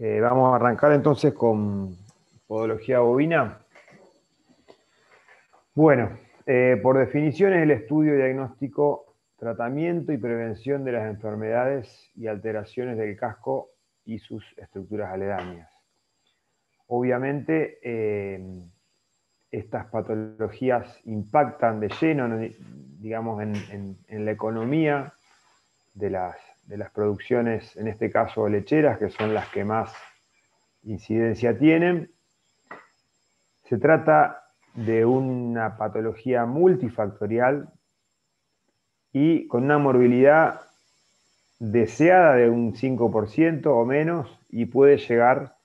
Vamos a arrancar entonces con podología bovina. Bueno, por definición es el estudio, diagnóstico, tratamiento y prevención de las enfermedades y alteraciones del casco y sus estructuras aledañas. Obviamente, estas patologías impactan de lleno, digamos, en la economía de las producciones, en este caso lecheras, que son las que más incidencia tienen. Se trata de una patología multifactorial y con una morbilidad deseada de un 5% o menos y puede llegar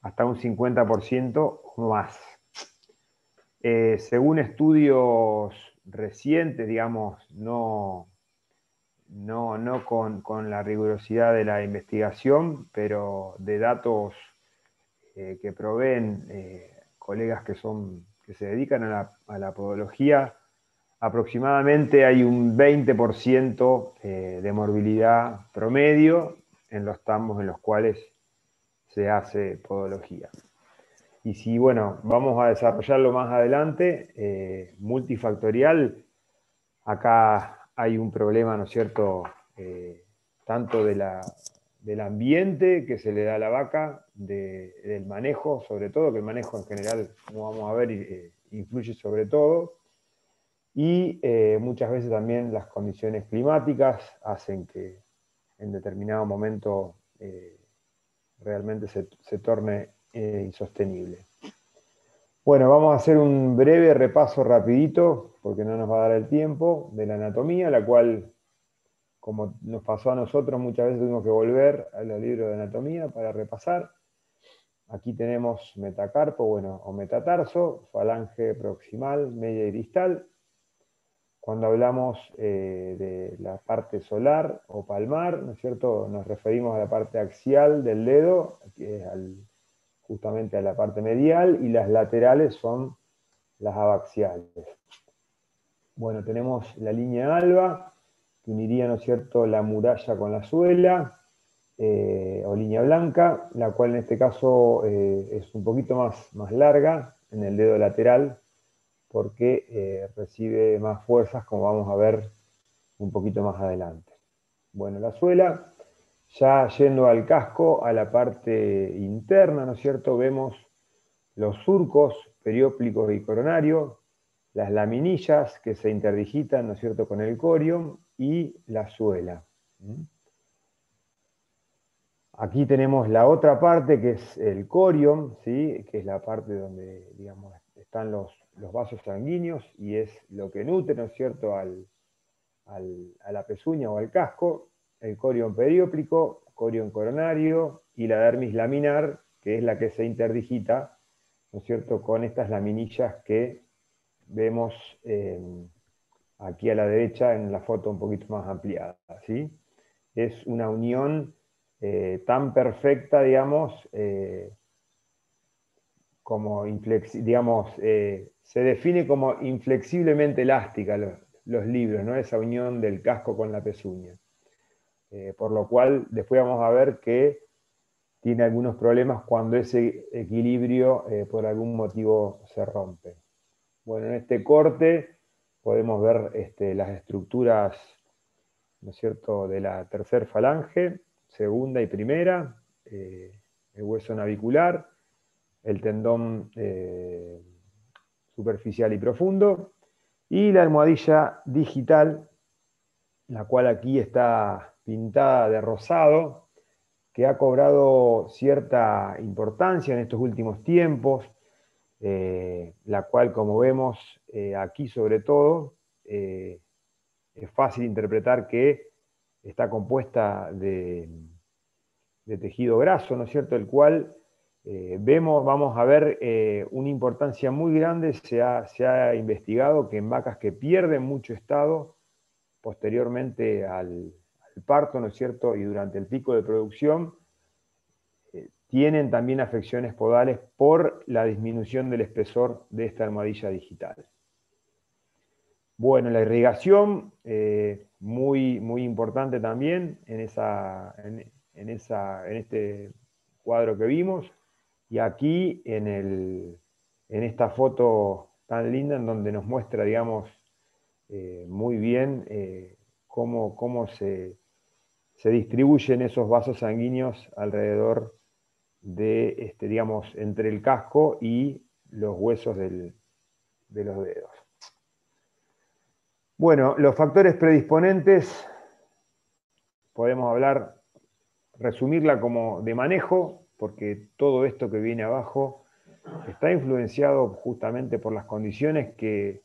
hasta un 50% o más. Según estudios recientes, digamos, no con la rigurosidad de la investigación, pero de datos que proveen colegas que se dedican a la podología, aproximadamente hay un 20% de morbilidad promedio en los tambos en los cuales se hace podología. Y si, bueno, vamos a desarrollarlo más adelante, multifactorial, acá hay un problema, ¿no es cierto?, tanto del ambiente que se le da a la vaca, del manejo, sobre todo, que el manejo en general, como vamos a ver, influye sobre todo, y muchas veces también las condiciones climáticas hacen que en determinado momento realmente se torne insostenible. Bueno, vamos a hacer un breve repaso rapidito, porque no nos va a dar el tiempo, de la anatomía, la cual, como nos pasó a nosotros, muchas veces tuvimos que volver a los libros de anatomía para repasar. Aquí tenemos metacarpo, bueno, o metatarso, falange proximal, media y distal. Cuando hablamos de la parte solar o palmar, ¿no es cierto?, nos referimos a la parte axial del dedo, que es justamente a la parte medial, y las laterales son las abaxiales. Bueno, tenemos la línea alba, que uniría, ¿no es cierto?, la muralla con la suela, o línea blanca, la cual en este caso es un poquito más larga en el dedo lateral, porque recibe más fuerzas, como vamos a ver un poquito más adelante. Bueno, la suela, ya yendo al casco, a la parte interna, ¿no es cierto?, vemos los surcos perióplicos y coronario, las laminillas que se interdigitan, ¿no es cierto?, con el corium, y la suela. Aquí tenemos la otra parte, que es el corium, ¿sí?, que es la parte donde, digamos, están los vasos sanguíneos y es lo que nutre, ¿no es cierto?, a la pezuña o al casco, el corium perióplico, corium coronario y la dermis laminar, que es la que se interdigita, ¿no es cierto?, con estas laminillas que vemos aquí a la derecha en la foto un poquito más ampliada, ¿sí? Es una unión tan perfecta, digamos, como digamos, se define como inflexiblemente elástica los libros, ¿no?, esa unión del casco con la pezuña. Por lo cual, después vamos a ver que tiene algunos problemas cuando ese equilibrio por algún motivo se rompe. Bueno, en este corte podemos ver las estructuras, ¿no es cierto?, de la tercer falange, segunda y primera, el hueso navicular, el tendón superficial y profundo, y la almohadilla digital, la cual aquí está pintada de rosado, que ha cobrado cierta importancia en estos últimos tiempos, la cual, como vemos aquí sobre todo, es fácil interpretar que está compuesta de tejido graso, ¿no es cierto?, el cual vamos a ver una importancia muy grande. Se ha investigado que en vacas que pierden mucho estado posteriormente al parto, ¿no es cierto?, y durante el pico de producción, tienen también afecciones podales por la disminución del espesor de esta almohadilla digital. Bueno, la irrigación, muy importante también en este cuadro que vimos, y aquí en esta foto tan linda en donde nos muestra, digamos, muy bien cómo se distribuyen esos vasos sanguíneos alrededor de, digamos, entre el casco y los huesos de los dedos. Bueno, los factores predisponentes, podemos hablar, resumirla como de manejo, porque todo esto que viene abajo está influenciado justamente por las condiciones que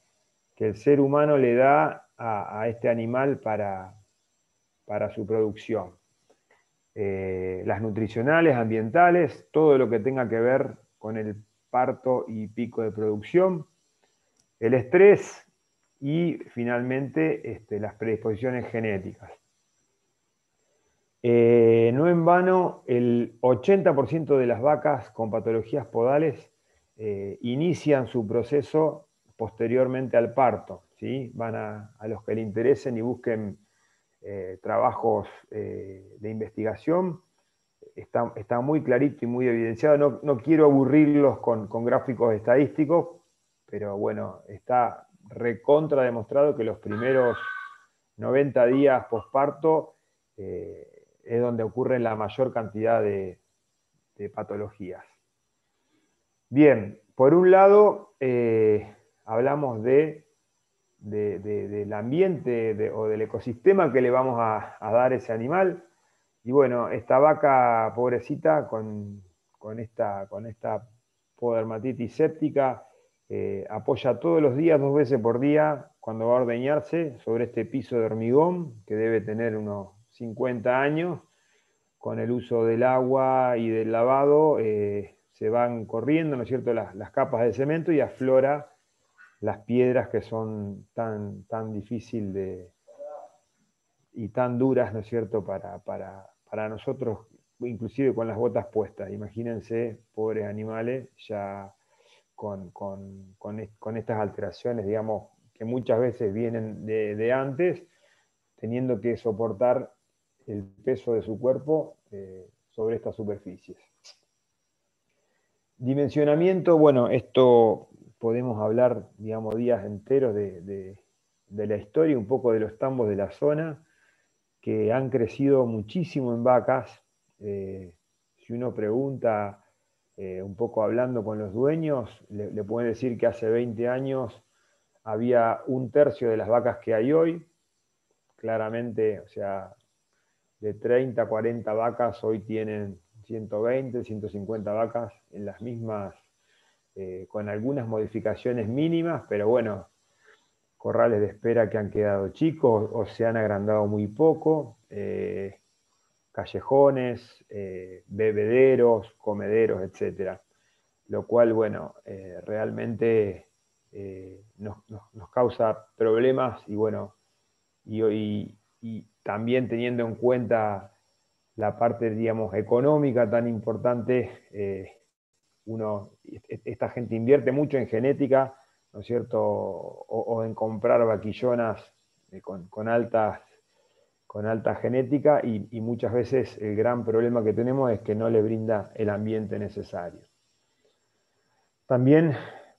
el ser humano le da a este animal para su producción. Las nutricionales, ambientales, todo lo que tenga que ver con el parto y pico de producción, el estrés y finalmente las predisposiciones genéticas. No en vano, el 80% de las vacas con patologías podales inician su proceso posteriormente al parto, ¿sí? Van a los que le interesen y busquen trabajos de investigación. Está muy clarito y muy evidenciado. No quiero aburrirlos con gráficos estadísticos, pero bueno, está recontra demostrado que los primeros 90 días posparto es donde ocurre la mayor cantidad de patologías. Bien, por un lado, hablamos del ambiente o del ecosistema que le vamos a dar a ese animal. Y bueno, esta vaca pobrecita con esta podermatitis séptica apoya todos los días, 2 veces por día, cuando va a ordeñarse, sobre este piso de hormigón, que debe tener unos 50 años. Con el uso del agua y del lavado se van corriendo, ¿no es cierto?, las capas de cemento, y aflora las piedras que son tan difíciles y tan duras, ¿no es cierto?, para nosotros, inclusive con las botas puestas. Imagínense, pobres animales, ya con estas alteraciones, digamos, que muchas veces vienen de antes, teniendo que soportar el peso de su cuerpo sobre estas superficies. Dimensionamiento, bueno, esto podemos hablar, digamos, días enteros de la historia, un poco de los tambos de la zona, que han crecido muchísimo en vacas. Si uno pregunta, un poco hablando con los dueños, le pueden decir que hace 20 años había 1/3 de las vacas que hay hoy. Claramente, o sea, de 30 a 40 vacas, hoy tienen 120, 150 vacas en las mismas, con algunas modificaciones mínimas, pero bueno, corrales de espera que han quedado chicos o se han agrandado muy poco, callejones, bebederos, comederos, etc. Lo cual, bueno, realmente nos causa problemas y bueno, y también teniendo en cuenta la parte, digamos, económica tan importante, esta gente invierte mucho en genética, ¿no es cierto?, o en comprar vaquillonas con alta genética, y muchas veces el gran problema que tenemos es que no le brinda el ambiente necesario. También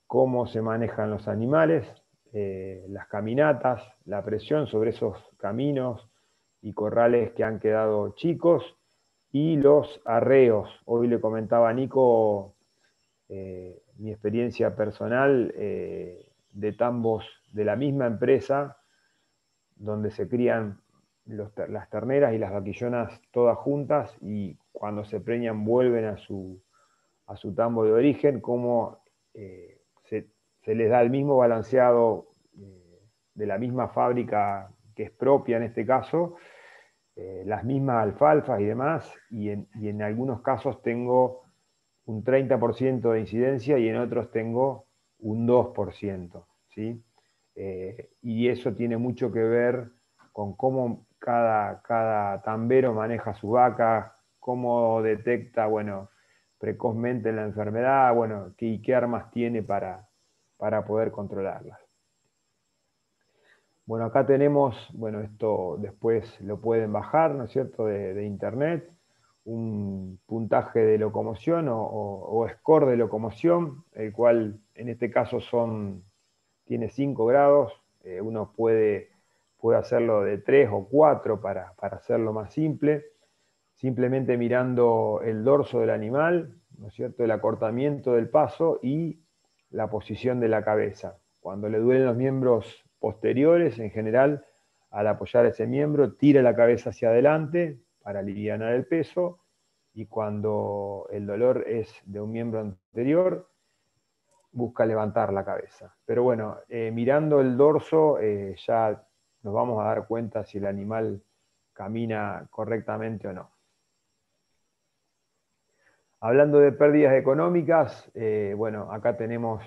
cómo se manejan los animales, las caminatas, la presión sobre esos caminos y corrales que han quedado chicos, y los arreos. Hoy le comentaba a Nico mi experiencia personal de tambos de la misma empresa, donde se crían las terneras y las vaquillonas todas juntas, y cuando se preñan vuelven a su tambo de origen, cómo se les da el mismo balanceado de la misma fábrica que es propia en este caso, las mismas alfalfas y demás, y en algunos casos tengo un 30% de incidencia y en otros tengo un 2%, ¿sí? Y eso tiene mucho que ver con cómo cada tambero maneja su vaca, cómo detecta, bueno, precozmente la enfermedad, bueno, qué armas tiene para poder controlarlas. Bueno, acá tenemos, bueno, esto después lo pueden bajar, ¿no es cierto?, de internet, un puntaje de locomoción o score de locomoción, el cual en este caso tiene 5 grados. Uno puede hacerlo de 3 o 4 para hacerlo más simple, simplemente mirando el dorso del animal, ¿no es cierto?, el acortamiento del paso y la posición de la cabeza. Cuando le duelen los miembros posteriores, en general, al apoyar ese miembro, tira la cabeza hacia adelante para aliviar el peso, y cuando el dolor es de un miembro anterior, busca levantar la cabeza. Pero bueno, mirando el dorso, ya nos vamos a dar cuenta si el animal camina correctamente o no. Hablando de pérdidas económicas, bueno, acá tenemos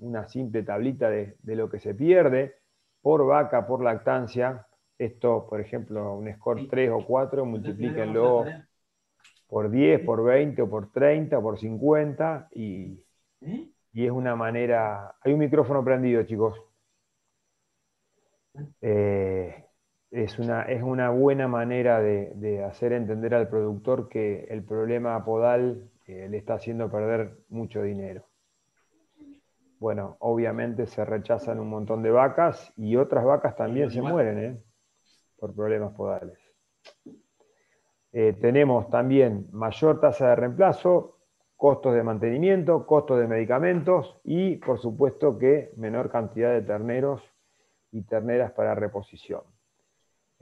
una simple tablita de lo que se pierde por vaca, por lactancia. Esto, por ejemplo, un score 3 o 4, multiplíquenlo por 10, por 20, o por 30, o por 50, y es una manera... Hay un micrófono prendido, chicos. Es una buena manera de hacer entender al productor que el problema podal le está haciendo perder mucho dinero. Bueno, obviamente se rechazan un montón de vacas y otras vacas también se mueren por problemas podales. Tenemos también mayor tasa de reemplazo, costos de mantenimiento, costos de medicamentos y, por supuesto, que menor cantidad de terneros y terneras para reposición.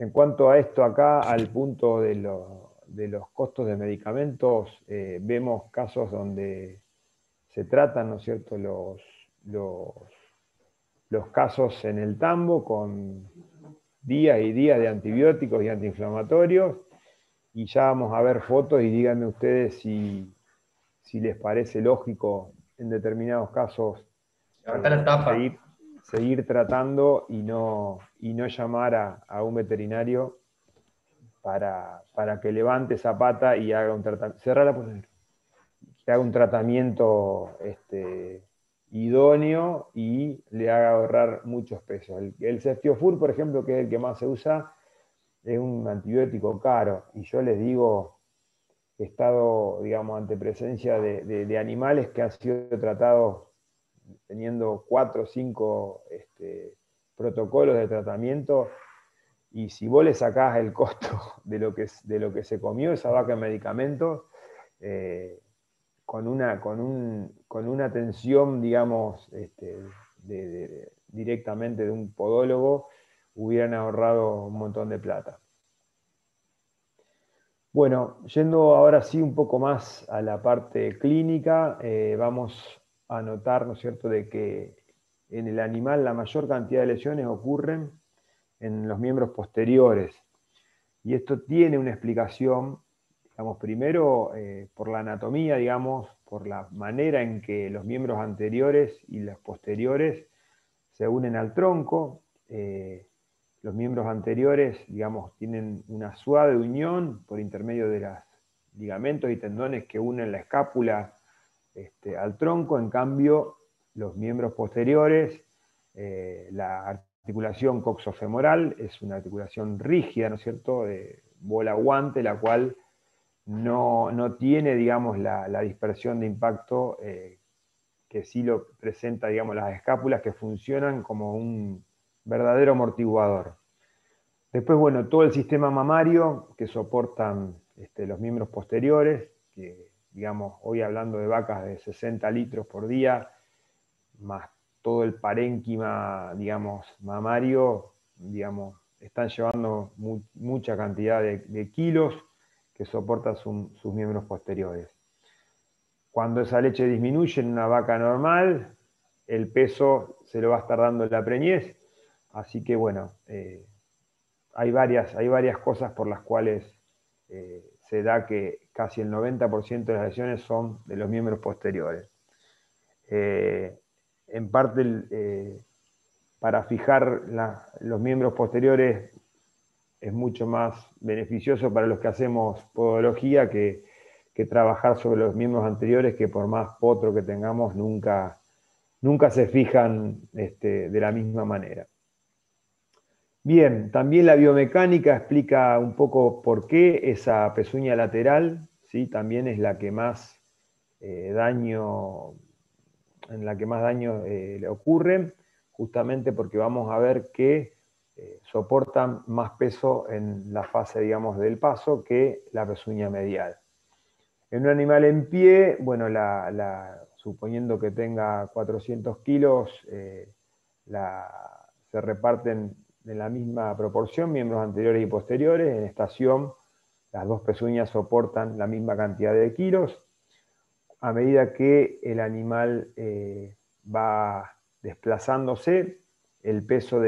En cuanto a esto acá, al punto de los costos de medicamentos, vemos casos donde se tratan, ¿no es cierto?, los casos en el tambo con días y días de antibióticos y antiinflamatorios, y ya vamos a ver fotos y díganme ustedes si les parece lógico en determinados casos seguir tratando y no llamar a un veterinario para que levante esa pata y haga un tratamiento. Cerrala por dentro. Que haga un tratamiento idóneo y le haga ahorrar muchos pesos. El Ceftiofur, por ejemplo, que es el que más se usa, es un antibiótico caro. Y yo les digo, he estado, digamos, ante presencia de animales que han sido tratados teniendo 4 o 5 protocolos de tratamiento, y si vos le sacás el costo de lo que se comió esa vaca en medicamentos, con una atención, digamos, directamente de un podólogo, hubieran ahorrado un montón de plata. Bueno, yendo ahora sí un poco más a la parte clínica, vamos a notar, ¿no es cierto?, de que en el animal la mayor cantidad de lesiones ocurren en los miembros posteriores. Y esto tiene una explicación, digamos, primero por la anatomía, digamos, por la manera en que los miembros anteriores y los posteriores se unen al tronco. Los miembros anteriores, digamos, tienen una suave unión por intermedio de los ligamentos y tendones que unen la escápula al tronco. En cambio, los miembros posteriores, la articulación coxofemoral es una articulación rígida, ¿no es cierto?, de bola guante, la cual no tiene, digamos, la dispersión de impacto que sí lo presenta, digamos, las escápulas, que funcionan como un verdadero amortiguador. Después, bueno, todo el sistema mamario que soportan los miembros posteriores, que, digamos, hoy hablando de vacas de 60 litros por día, más todo el parénquima, digamos, mamario, digamos, están llevando mucha cantidad de kilos que soportan sus miembros posteriores. Cuando esa leche disminuye en una vaca normal, el peso se lo va a estar dando la preñez, así que bueno, hay varias cosas por las cuales se da que casi el 90% de las lesiones son de los miembros posteriores. En parte, para fijar los miembros posteriores es mucho más beneficioso para los que hacemos podología que trabajar sobre los miembros anteriores, que por más potro que tengamos, nunca se fijan de la misma manera. Bien, también la biomecánica explica un poco por qué esa pezuña lateral, ¿sí? También es la que más daño, en la que más daño le ocurre, justamente porque vamos a ver que soportan más peso en la fase, digamos, del paso que la pezuña medial. En un animal en pie, bueno, suponiendo que tenga 400 kilos, se reparten en la misma proporción, miembros anteriores y posteriores. En estación, las dos pezuñas soportan la misma cantidad de kilos. A medida que el animal va desplazándose, el peso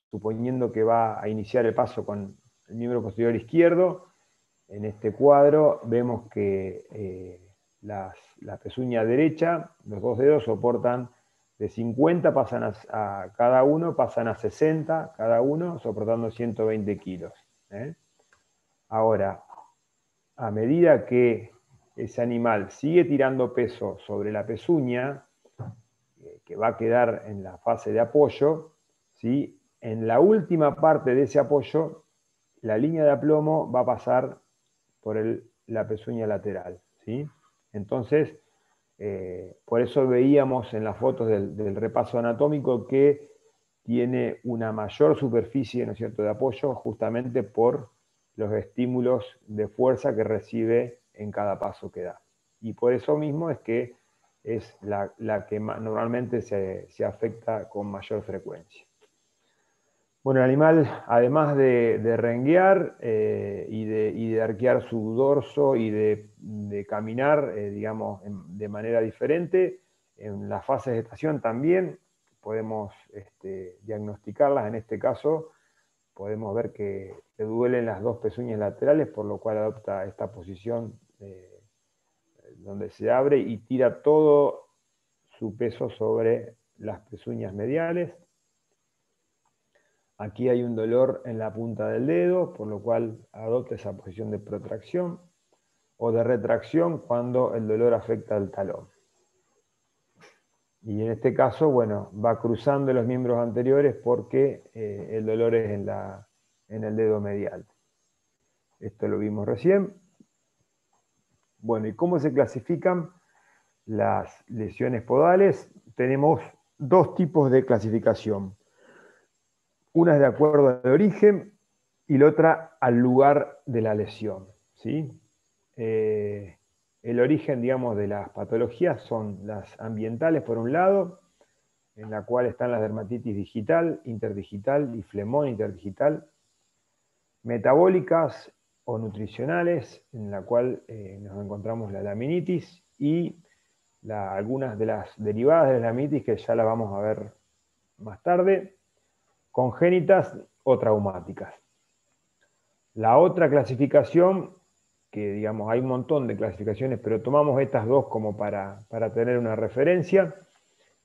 suponiendo que va a iniciar el paso con el miembro posterior izquierdo, en este cuadro vemos que la pezuña derecha, los dos dedos soportan de 50, pasan a cada uno, pasan a 60 cada uno, soportando 120 kilos. Ahora, a medida que ese animal sigue tirando peso sobre la pezuña, que va a quedar en la fase de apoyo, ¿sí? En la última parte de ese apoyo, la línea de aplomo va a pasar por la pezuña lateral, ¿sí? Entonces, por eso veíamos en las fotos del repaso anatómico que tiene una mayor superficie, ¿no es cierto?, de apoyo, justamente por los estímulos de fuerza que recibe en cada paso que da. Y por eso mismo es que es la que normalmente se afecta con mayor frecuencia. Bueno, el animal, además de renguear y de arquear su dorso y de caminar, digamos, de manera diferente, en las fases de estación también podemos diagnosticarlas. En este caso, podemos ver que le duelen las dos pezuñas laterales, por lo cual adopta esta posición donde se abre y tira todo su peso sobre las pezuñas mediales. Aquí hay un dolor en la punta del dedo, por lo cual adopta esa posición de protracción o de retracción cuando el dolor afecta al talón. Y en este caso, bueno, va cruzando los miembros anteriores porque el dolor es en el dedo medial. Esto lo vimos recién. Bueno, ¿y cómo se clasifican las lesiones podales? Tenemos dos tipos de clasificación. Una es de acuerdo al origen y la otra al lugar de la lesión, ¿sí? El origen, digamos, de las patologías son las ambientales, por un lado, en la cual están las dermatitis digital, interdigital y flemón interdigital, metabólicas o nutricionales, en la cual nos encontramos la laminitis y algunas de las derivadas de la laminitis que ya la vamos a ver más tarde, congénitas o traumáticas. La otra clasificación, que digamos hay un montón de clasificaciones, pero tomamos estas dos como para tener una referencia,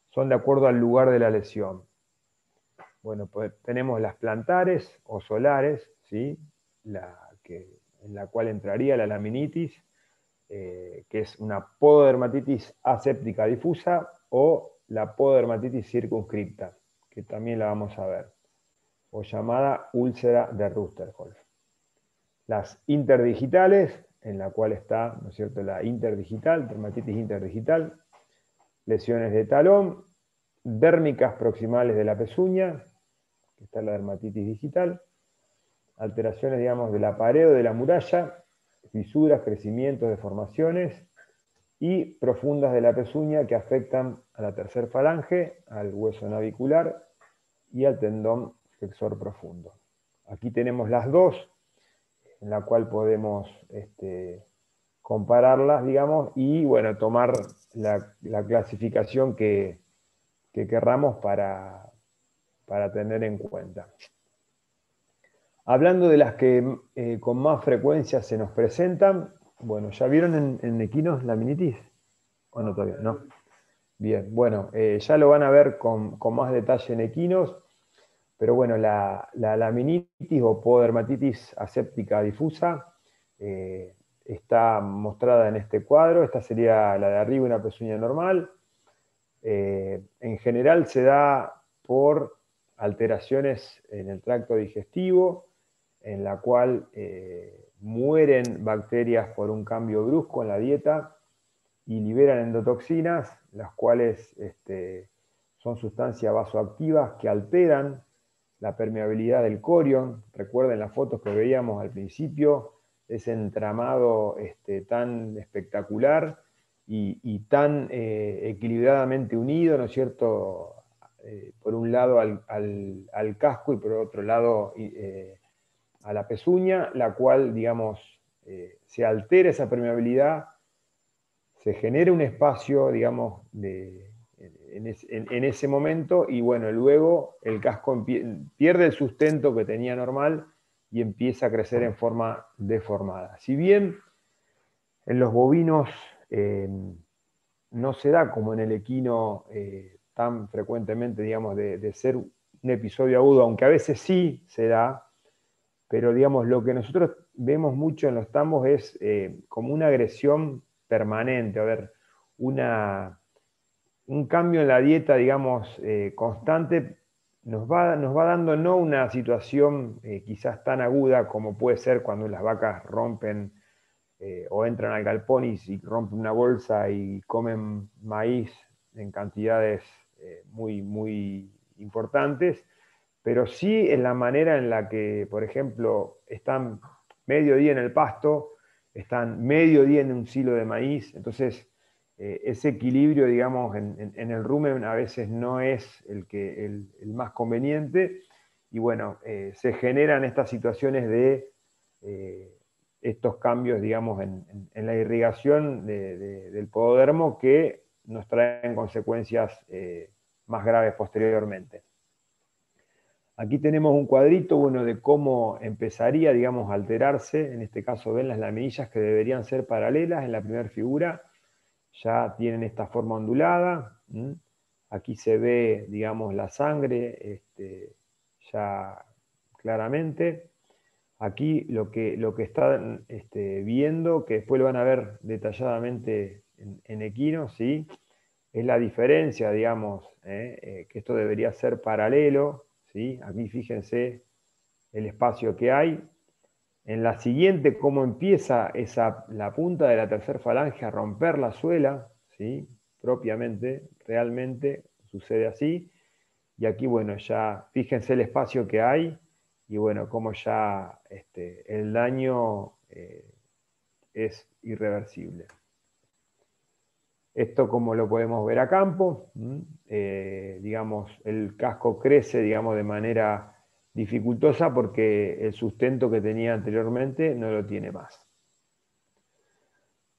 son de acuerdo al lugar de la lesión. Bueno, pues tenemos las plantares o solares, ¿sí? En la cual entraría la laminitis, que es una pododermatitis aséptica difusa, o la pododermatitis circunscripta, que también la vamos a ver, o llamada úlcera de Rusterholz. Las interdigitales, en la cual está, ¿no es cierto?, la interdigital, dermatitis interdigital, lesiones de talón, dérmicas proximales de la pezuña, que está la dermatitis digital, alteraciones, digamos, de la pared o de la muralla, fisuras, crecimientos, deformaciones, y profundas de la pezuña que afectan a la tercer falange, al hueso navicular y al tendón flexor profundo. Aquí tenemos las dos, en la cual podemos compararlas, digamos, y bueno, tomar la clasificación que querramos para tener en cuenta. Hablando de las que con más frecuencia se nos presentan, bueno, ¿ya vieron en equinos laminitis? ¿O no todavía? No. Bien, bueno, ya lo van a ver con más detalle en equinos, pero bueno, la laminitis o pododermatitis aséptica difusa está mostrada en este cuadro. Esta sería la de arriba, una pezuña normal. En general se da por alteraciones en el tracto digestivo, en la cual mueren bacterias por un cambio brusco en la dieta y liberan endotoxinas, las cuales son sustancias vasoactivas que alteran la permeabilidad del corion. Recuerden las fotos que veíamos al principio, ese entramado tan espectacular y tan equilibradamente unido, ¿no es cierto? Por un lado al casco y por otro lado a la pezuña, la cual, digamos, se altera esa permeabilidad, se genera un espacio, digamos, en ese momento, y bueno, luego el casco pierde el sustento que tenía normal y empieza a crecer en forma deformada. Si bien en los bovinos no se da como en el equino tan frecuentemente, digamos, de ser un episodio agudo, aunque a veces sí se da, pero digamos, lo que nosotros vemos mucho en los tambos es como una agresión permanente, a ver, un cambio en la dieta, digamos, constante, nos va dando no una situación quizás tan aguda como puede ser cuando las vacas rompen o entran al galpón y rompen una bolsa y comen maíz en cantidades muy, muy importantes, pero sí en la manera en la que, por ejemplo, están medio día en el pasto, están medio día en un silo de maíz, entonces ese equilibrio, digamos, en el rumen a veces no es el más conveniente, y bueno, se generan estas situaciones de estos cambios, digamos, en la irrigación del pododermo que nos traen consecuencias más graves posteriormente. Aquí tenemos un cuadrito, bueno, de cómo empezaría, digamos, a alterarse. En este caso ven las laminillas que deberían ser paralelas en la primera figura. Ya tienen esta forma ondulada. Aquí se ve, digamos, la sangre ya claramente. Aquí lo que están viendo, que después lo van a ver detalladamente en equino, ¿sí? Es la diferencia, digamos, que esto debería ser paralelo, ¿sí? Aquí fíjense el espacio que hay. En la siguiente, cómo empieza la punta de la tercera falange a romper la suela, ¿sí? Propiamente, realmente sucede así. Y aquí, bueno, ya fíjense el espacio que hay y bueno, cómo ya el daño es irreversible. Esto como lo podemos ver a campo, digamos, el casco crece, digamos, de manera dificultosa porque el sustento que tenía anteriormente no lo tiene más.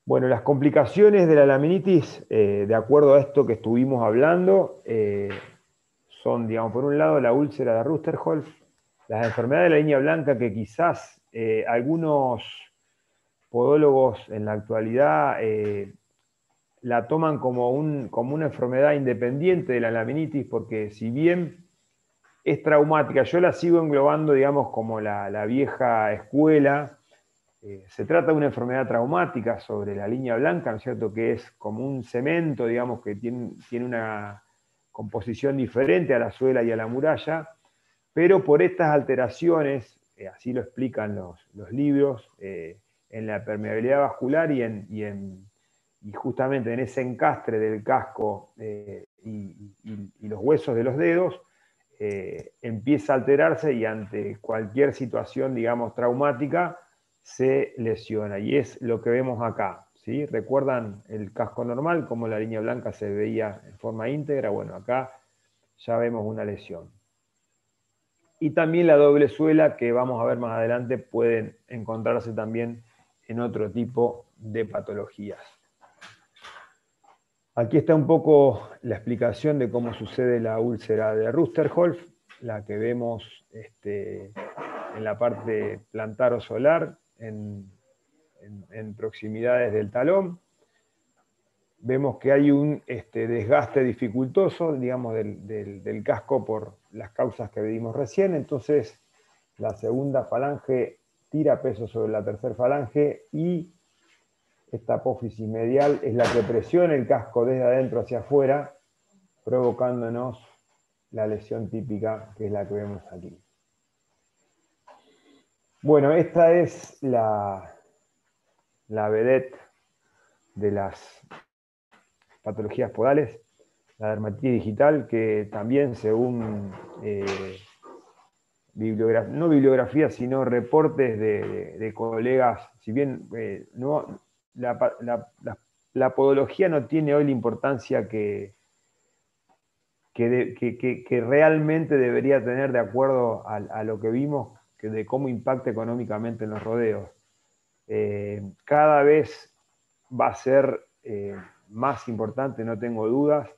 Bueno, las complicaciones de la laminitis, de acuerdo a esto que estuvimos hablando, son, digamos, por un lado la úlcera de Rusterholz, las enfermedades de la línea blanca que quizás algunos podólogos en la actualidad la toman como una enfermedad independiente de la laminitis, porque si bien es traumática, yo la sigo englobando, digamos, como la vieja escuela. Se trata de una enfermedad traumática sobre la línea blanca, ¿no es cierto?, que es como un cemento, digamos, que tiene una composición diferente a la suela y a la muralla, pero por estas alteraciones, así lo explican los libros, en la permeabilidad vascular y justamente en ese encastre del casco y los huesos de los dedos, empieza a alterarse y ante cualquier situación, digamos, traumática, se lesiona. Y es lo que vemos acá, ¿sí? ¿Recuerdan el casco normal, como la línea blanca se veía en forma íntegra? Bueno, acá ya vemos una lesión. Y también la doble suela, que vamos a ver más adelante, pueden encontrarse también en otro tipo de patologías. Aquí está un poco la explicación de cómo sucede la úlcera de Rusterholz, la que vemos en la parte plantar o solar, en proximidades del talón. Vemos que hay un desgaste dificultoso, digamos, del casco por las causas que vimos recién. Entonces, la segunda falange tira peso sobre la tercera falange y esta apófisis medial es la que presiona el casco desde adentro hacia afuera, provocándonos la lesión típica, que es la que vemos aquí. Bueno, esta es la vedette de las patologías podales, la dermatitis digital, que también según no bibliografía, sino reportes de colegas, si bien no, la podología no tiene hoy la importancia que realmente debería tener de acuerdo a lo que vimos, de cómo impacta económicamente en los rodeos. Cada vez va a ser más importante, no tengo dudas.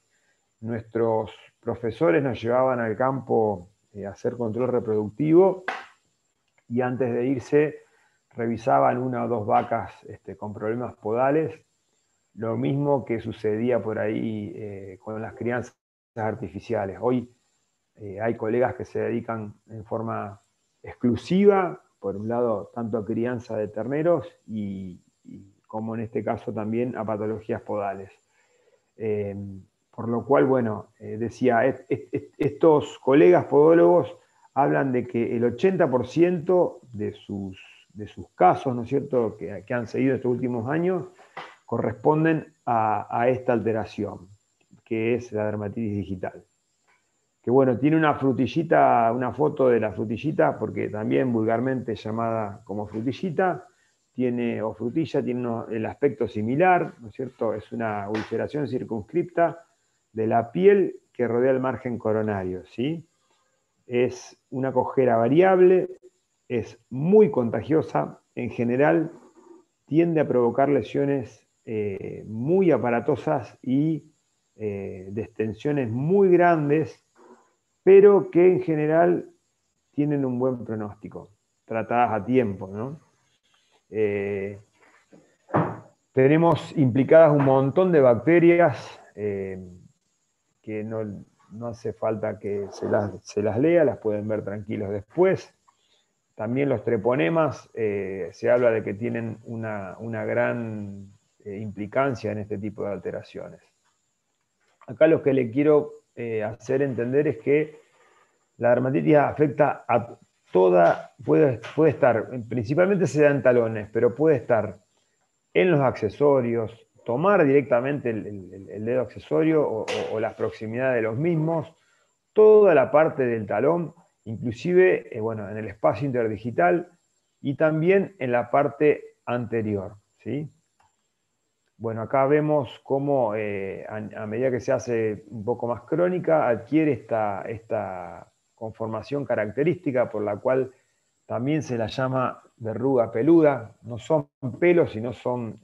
Nuestros profesores nos llevaban al campo a hacer control reproductivo y antes de irse revisaban una o dos vacas con problemas podales, lo mismo que sucedía por ahí con las crianzas artificiales. Hoy hay colegas que se dedican en forma exclusiva, por un lado, tanto a crianza de terneros y como en este caso también a patologías podales. Por lo cual, bueno, decía, estos colegas podólogos hablan de que el 80% de sus casos, ¿no es cierto?, que han seguido estos últimos años, corresponden a esta alteración, que es la dermatitis digital. Que bueno, tiene una frutillita, una foto de la frutillita, porque también vulgarmente llamada como frutillita, o frutilla, tiene el aspecto similar, ¿no es cierto? Es una ulceración circunscripta de la piel que rodea el margen coronario, ¿sí? Es una cojera variable, es muy contagiosa, en general tiende a provocar lesiones muy aparatosas y de extensiones muy grandes, pero que en general tienen un buen pronóstico, tratadas a tiempo, ¿no? Tenemos implicadas un montón de bacterias que no hace falta que se las lea, las pueden ver tranquilos después. También los treponemas, se habla de que tienen una gran implicancia en este tipo de alteraciones. Acá lo que le quiero hacer entender es que la dermatitis afecta a toda, puede estar, principalmente se da en talones, pero puede estar en los accesorios, tomar directamente el dedo accesorio o las proximidades de los mismos, toda la parte del talón, inclusive bueno, en el espacio interdigital y también en la parte anterior, ¿sí? Bueno, acá vemos cómo a medida que se hace un poco más crónica, adquiere esta conformación característica por la cual también se la llama verruga peluda. No son pelos, sino son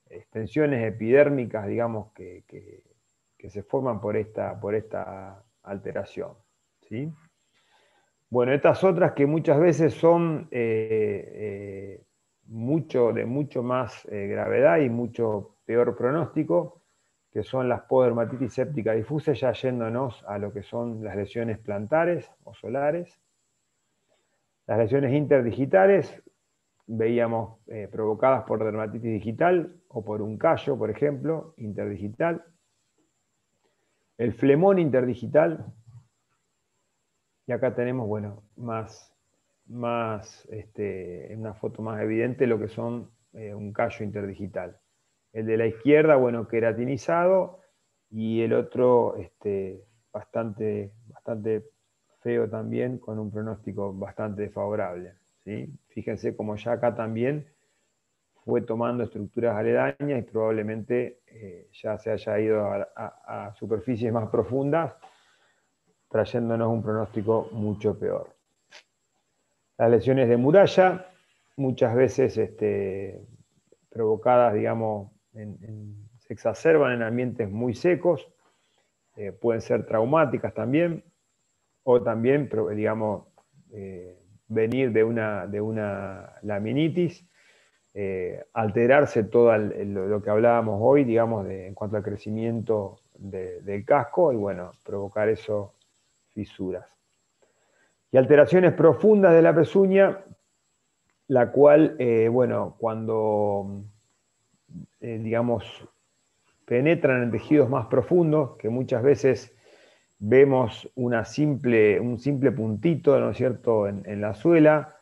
extensiones epidérmicas, digamos, que se forman por esta alteración, ¿sí? Bueno, estas otras que muchas veces son de mucho más gravedad y mucho peor pronóstico, que son las podermatitis séptica difusa, ya yéndonos a lo que son las lesiones plantares o solares. Las lesiones interdigitales, veíamos provocadas por dermatitis digital o por un callo, por ejemplo, interdigital. El flemón interdigital, y acá tenemos, bueno, en una foto más evidente lo que son un callo interdigital. El de la izquierda, bueno, queratinizado, y el otro bastante feo también, con un pronóstico bastante desfavorable, ¿sí? Fíjense como ya acá también fue tomando estructuras aledañas y probablemente ya se haya ido a superficies más profundas, trayéndonos un pronóstico mucho peor. Las lesiones de muralla, muchas veces provocadas, digamos, se exacerban en ambientes muy secos, pueden ser traumáticas también, o también, digamos, venir de una laminitis, alterarse todo lo que hablábamos hoy, digamos, en cuanto al crecimiento del casco, y bueno, provocar eso, fisuras. Y alteraciones profundas de la pezuña, la cual, bueno, cuando, digamos, penetran en tejidos más profundos, que muchas veces vemos un simple puntito, ¿no es cierto?, en la suela,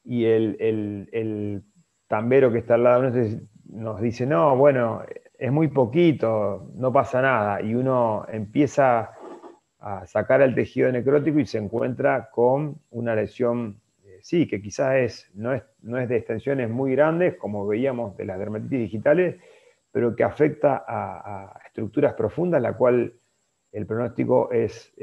y el tambero que está al lado nuestro nos dice, no, bueno, es muy poquito, no pasa nada, y uno empieza a sacar el tejido necrótico y se encuentra con una lesión, sí, que quizás no es de extensiones muy grandes, como veíamos de las dermatitis digitales, pero que afecta a estructuras profundas, la cual el pronóstico es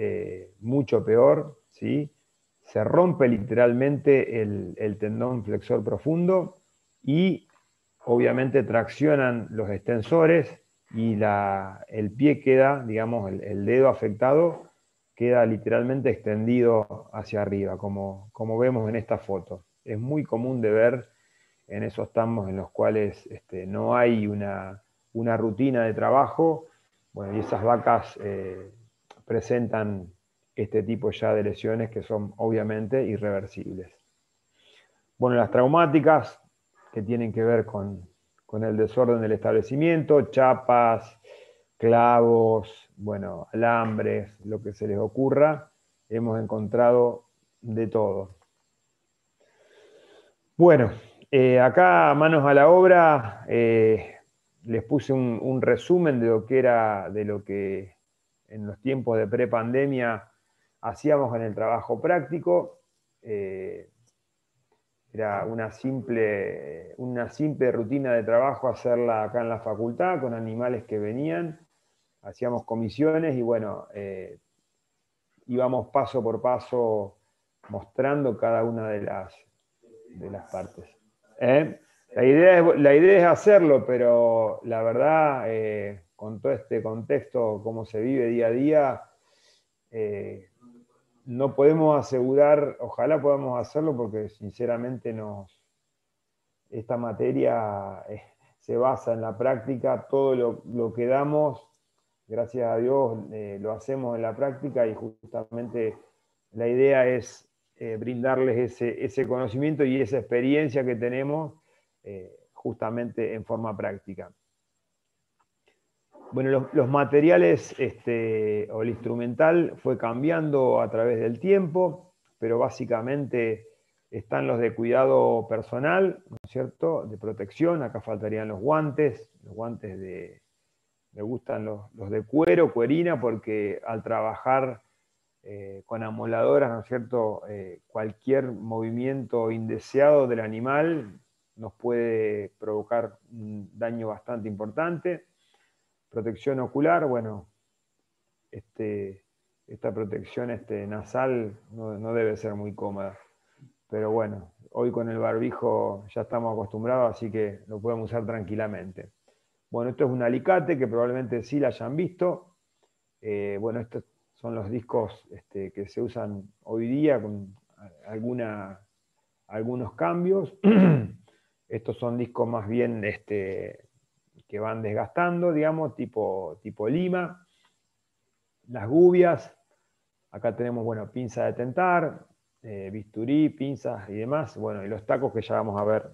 mucho peor, ¿sí? Se rompe literalmente el tendón flexor profundo y obviamente traccionan los extensores y el pie queda, digamos, el dedo afectado queda literalmente extendido hacia arriba, como vemos en esta foto. Es muy común de ver en esos tambos en los cuales no hay una rutina de trabajo, bueno, y esas vacas presentan este tipo ya de lesiones que son obviamente irreversibles. Bueno, las traumáticas, que tienen que ver con el desorden del establecimiento, chapas, clavos, bueno, alambres, lo que se les ocurra, hemos encontrado de todo. Bueno, acá manos a la obra, les puse un resumen de lo que en los tiempos de prepandemia hacíamos en el trabajo práctico. Era una simple rutina de trabajo hacerla acá en la facultad con animales que venían, hacíamos comisiones y bueno, íbamos paso por paso mostrando cada una de las partes. La idea es hacerlo, pero la verdad, con todo este contexto, cómo se vive día a día, no podemos asegurar, ojalá podamos hacerlo, porque sinceramente esta materia se basa en la práctica, todo lo que damos, gracias a Dios, lo hacemos en la práctica y justamente la idea es brindarles ese conocimiento y esa experiencia que tenemos justamente en forma práctica. Bueno, los materiales o el instrumental fue cambiando a través del tiempo, pero básicamente están los de cuidado personal, ¿no es cierto?, de protección. Acá faltarían los guantes me gustan los de cuero, cuerina, porque al trabajar con amoladoras, ¿no es cierto?, cualquier movimiento indeseado del animal nos puede provocar un daño bastante importante. Protección ocular, bueno, esta protección nasal no debe ser muy cómoda. Pero bueno, hoy con el barbijo ya estamos acostumbrados, así que lo podemos usar tranquilamente. Bueno, esto es un alicate que probablemente sí la hayan visto. Bueno, estos son los discos que se usan hoy día con algunos cambios. Estos son discos más bien que van desgastando, digamos, tipo lima. Las gubias, acá tenemos, bueno, pinza de tentar, bisturí, pinzas y demás. Bueno, y los tacos que ya vamos a ver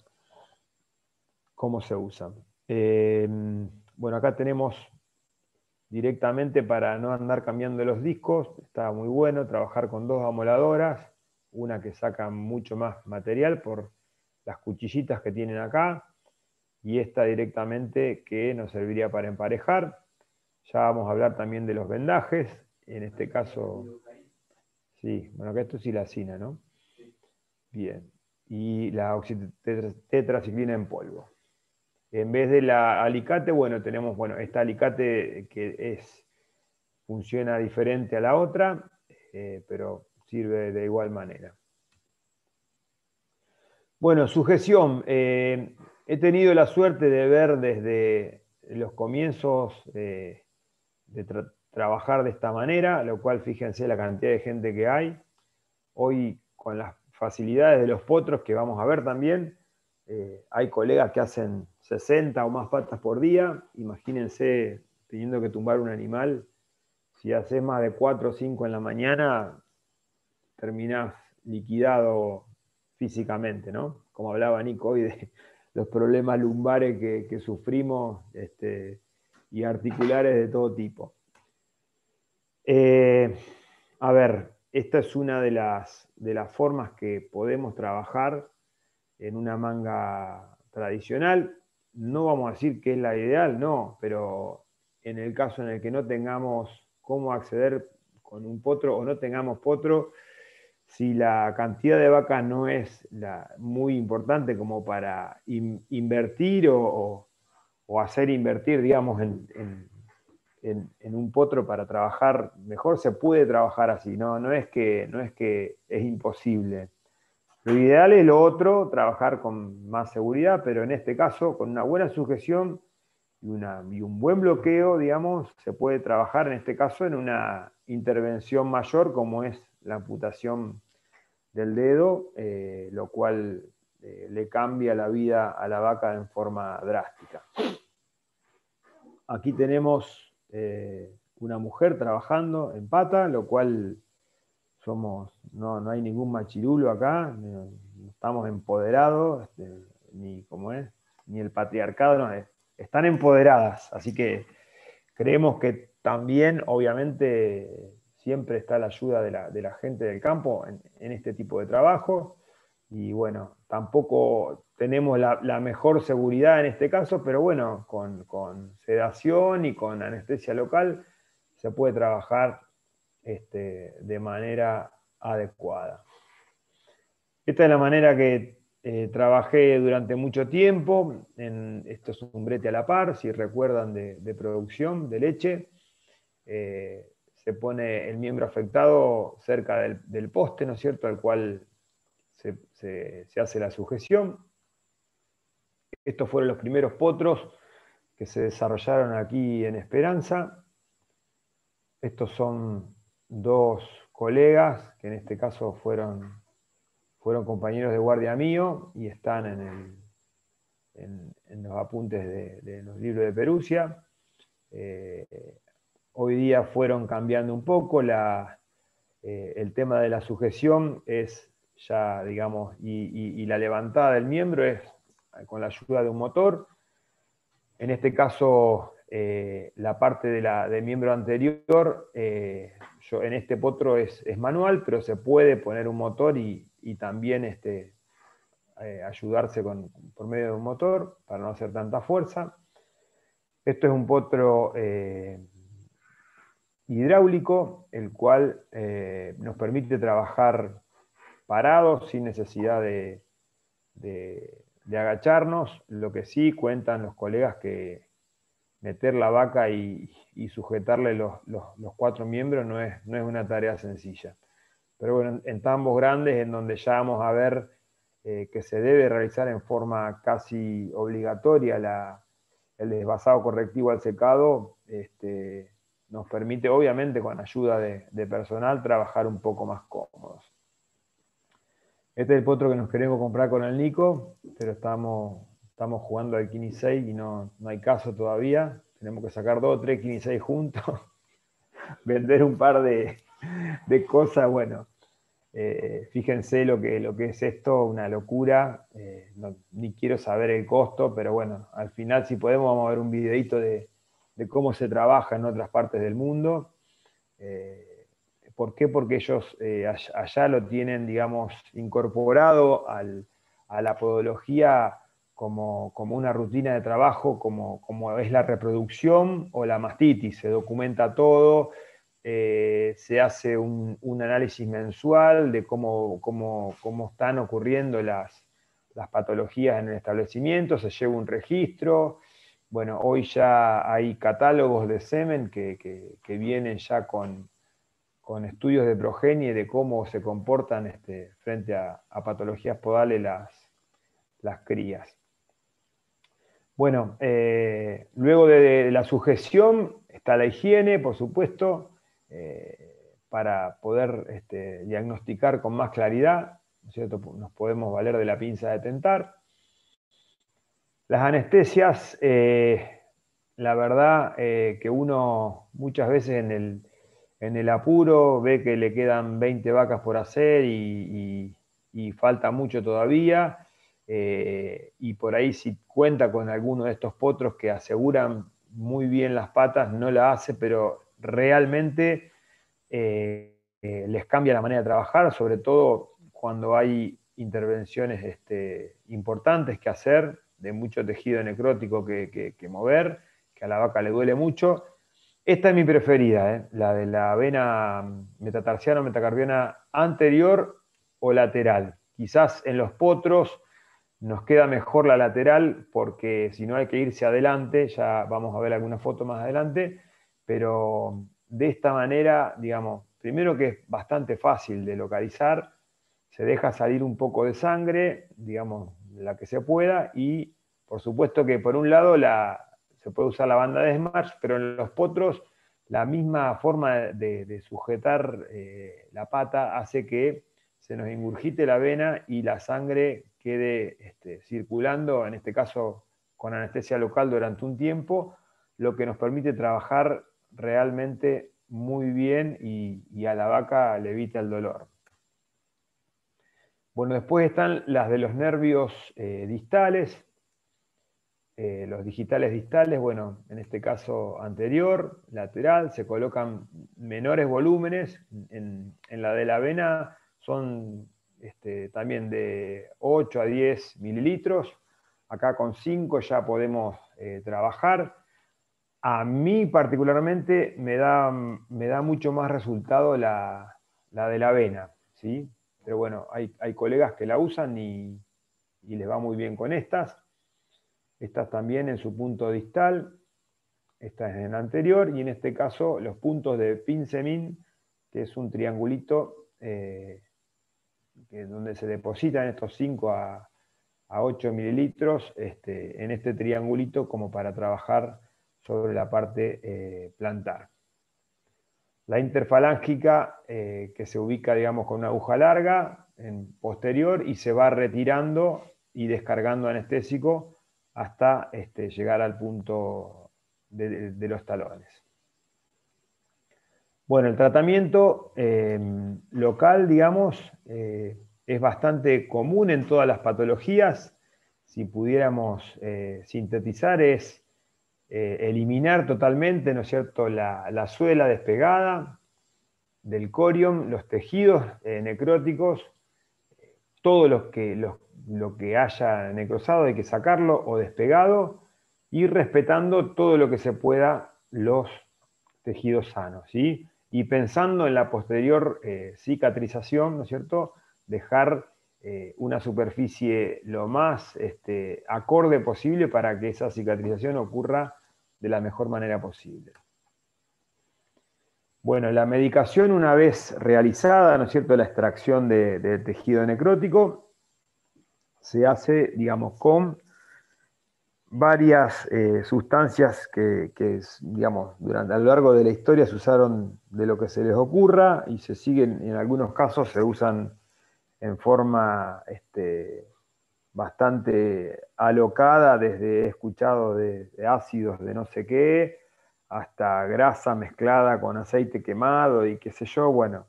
cómo se usan. Bueno, acá tenemos directamente para no andar cambiando los discos, está muy bueno trabajar con dos amoladoras, una que saca mucho más material por las cuchillitas que tienen acá, y esta directamente que nos serviría para emparejar. Ya vamos a hablar también de los vendajes, en este caso, sí, bueno, acá esto es silacina, ¿no? Bien, y la oxitetraciclina en polvo. En vez de la alicate, bueno, tenemos, bueno, esta alicate que funciona diferente a la otra, pero sirve de igual manera. Bueno, sujeción. He tenido la suerte de ver desde los comienzos de trabajar de esta manera, lo cual fíjense la cantidad de gente que hay. Hoy, con las facilidades de los potros que vamos a ver también, hay colegas que hacen 60 o más patas por día. Imagínense teniendo que tumbar un animal. Si haces más de 4 o 5 en la mañana, terminás liquidado físicamente, ¿no? Como hablaba Nico hoy de los problemas lumbares que sufrimos y articulares de todo tipo. Eh, a ver, esta es una de las formas que podemos trabajar en una manga tradicional. No vamos a decir que es la ideal, no, pero en el caso en el que no tengamos cómo acceder con un potro o no tengamos potro, si la cantidad de vacas no es muy importante como para invertir o hacer invertir, digamos, en un potro para trabajar mejor, se puede trabajar así, no es que es imposible. Lo ideal es lo otro, trabajar con más seguridad, pero en este caso, con una buena sujeción y un buen bloqueo, digamos, se puede trabajar en este caso en una intervención mayor como es la amputación del dedo, lo cual le cambia la vida a la vaca en forma drástica. Aquí tenemos una mujer trabajando en pata, lo cual no hay ningún machirulo acá, no estamos empoderados, ni como es, ni el patriarcado, no, están empoderadas, así que creemos que también, obviamente, siempre está la ayuda de la gente del campo en este tipo de trabajo. Y bueno, tampoco tenemos la mejor seguridad en este caso, pero bueno, con sedación y con anestesia local se puede trabajar de manera adecuada. Esta es la manera que trabajé durante mucho tiempo. Esto es un brete a la par, si recuerdan, de producción de leche. Se pone el miembro afectado cerca del poste, ¿no es cierto?, al cual se hace la sujeción. Estos fueron los primeros potros que se desarrollaron aquí en Esperanza. Estos son dos colegas que en este caso fueron compañeros de guardia mío y están en los apuntes de los libros de Perusia. Hoy día fueron cambiando un poco, el tema de la sujeción es ya, digamos, y la levantada del miembro es con la ayuda de un motor. En este caso, la parte del miembro anterior, en este potro es manual, pero se puede poner un motor y también ayudarse por medio de un motor para no hacer tanta fuerza. Esto es un potro hidráulico, el cual nos permite trabajar parados sin necesidad de agacharnos. Lo que sí cuentan los colegas que meter la vaca y sujetarle los 4 miembros no es una tarea sencilla. Pero bueno, en tambos grandes, en donde ya vamos a ver que se debe realizar en forma casi obligatoria el desvasado correctivo al secado, nos permite, obviamente con ayuda de personal, trabajar un poco más cómodos. Este es el potro que nos queremos comprar con el Nico, pero estamos jugando al Kini 6 y no hay caso todavía. Tenemos que sacar 2 o 3 Kini 6 juntos, vender un par de cosas. Bueno, fíjense lo que es esto, una locura. Ni quiero saber el costo, pero bueno, al final si podemos vamos a ver un videito de cómo se trabaja en otras partes del mundo. ¿Por qué? Porque ellos allá lo tienen, digamos, incorporado a la podología como una rutina de trabajo, como es la reproducción o la mastitis. Se documenta todo, se hace un análisis mensual de cómo están ocurriendo las patologías en el establecimiento, se lleva un registro. Bueno, hoy ya hay catálogos de semen que vienen ya con estudios de progenie de cómo se comportan frente a patologías podales las crías. Bueno, luego de la sujeción está la higiene, por supuesto, para poder diagnosticar con más claridad, ¿no es cierto? Nos podemos valer de la pinza de tentar. Las anestesias, la verdad que uno muchas veces en el apuro ve que le quedan 20 vacas por hacer y falta mucho todavía. Y por ahí si cuenta con alguno de estos potros que aseguran muy bien las patas, no la hace, pero realmente les cambia la manera de trabajar, sobre todo cuando hay intervenciones importantes que hacer, de mucho tejido necrótico que mover, que a la vaca le duele mucho. Esta es mi preferida, la de la vena metatarsiana o metacarpiana anterior o lateral. Quizás en los potros nos queda mejor la lateral porque si no hay que irse adelante, ya vamos a ver alguna foto más adelante, pero de esta manera, digamos, primero que es bastante fácil de localizar, se deja salir un poco de sangre, digamos, la que se pueda, y por supuesto que por un lado se puede usar la banda de Smash, pero en los potros la misma forma de sujetar la pata hace que se nos ingurgite la vena y la sangre quede circulando, en este caso con anestesia local durante un tiempo, lo que nos permite trabajar realmente muy bien y a la vaca le evita el dolor. Bueno, después están las de los nervios distales, los digitales distales, bueno, en este caso anterior, lateral, se colocan menores volúmenes, en la de la vena son también de 8 a 10 mililitros, acá con 5 ya podemos trabajar. A mí particularmente me da mucho más resultado la de la avena, ¿sí? Pero bueno, hay colegas que la usan y les va muy bien con estas. Estas también en su punto distal, esta es en el anterior, y en este caso los puntos de Pinsemin, que es un triangulito donde se depositan estos 5 a 8 mililitros en este triangulito como para trabajar sobre la parte plantar. La interfalángica, que se ubica, digamos, con una aguja larga en posterior y se va retirando y descargando anestésico hasta llegar al punto de los talones. Bueno, el tratamiento local, digamos, es bastante común en todas las patologías. Si pudiéramos sintetizar, es eliminar totalmente, ¿no es cierto?, la suela despegada del corium, los tejidos necróticos, todo lo que haya necrosado hay que sacarlo o despegado, y respetando todo lo que se pueda los tejidos sanos, ¿sí? Y pensando en la posterior cicatrización, ¿no es cierto?, dejar una superficie lo más acorde posible para que esa cicatrización ocurra de la mejor manera posible. Bueno, la medicación, una vez realizada, ¿no es cierto?, la extracción de tejido necrótico, se hace, digamos, con varias sustancias que, digamos, a lo largo de la historia se usaron de lo que se les ocurra y se siguen, en algunos casos se usan en forma bastante alocada, desde he escuchado de ácidos de no sé qué, hasta grasa mezclada con aceite quemado y qué sé yo. Bueno,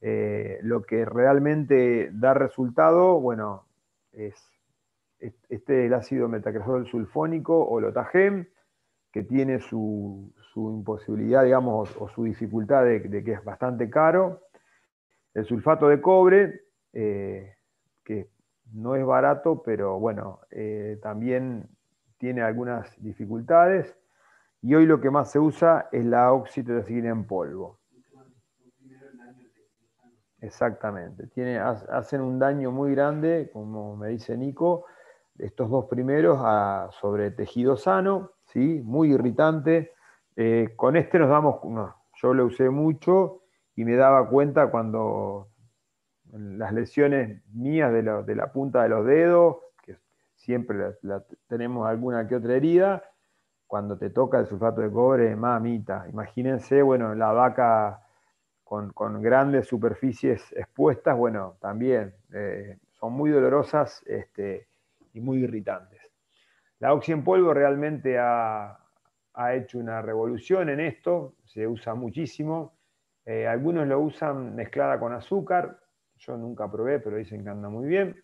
lo que realmente da resultado, bueno, es el ácido metaquerosol sulfónico o Lotagem, que tiene su imposibilidad, digamos, o su dificultad de que es bastante caro. El sulfato de cobre, que no es barato, pero bueno, también tiene algunas dificultades. Y hoy lo que más se usa es la oxitoxina en polvo. Exactamente. Hacen un daño muy grande, como me dice Nico, estos dos primeros sobre tejido sano, ¿sí? Muy irritante. Con este yo lo usé mucho y me daba cuenta cuando las lesiones mías de la punta de los dedos, que siempre tenemos alguna que otra herida, cuando te toca el sulfato de cobre, mamita. Imagínense, bueno, la vaca con grandes superficies expuestas, bueno, también son muy dolorosas y muy irritantes. La oxi en polvo realmente ha hecho una revolución en esto, se usa muchísimo. Algunos lo usan mezclada con azúcar, yo nunca probé, pero dicen que anda muy bien.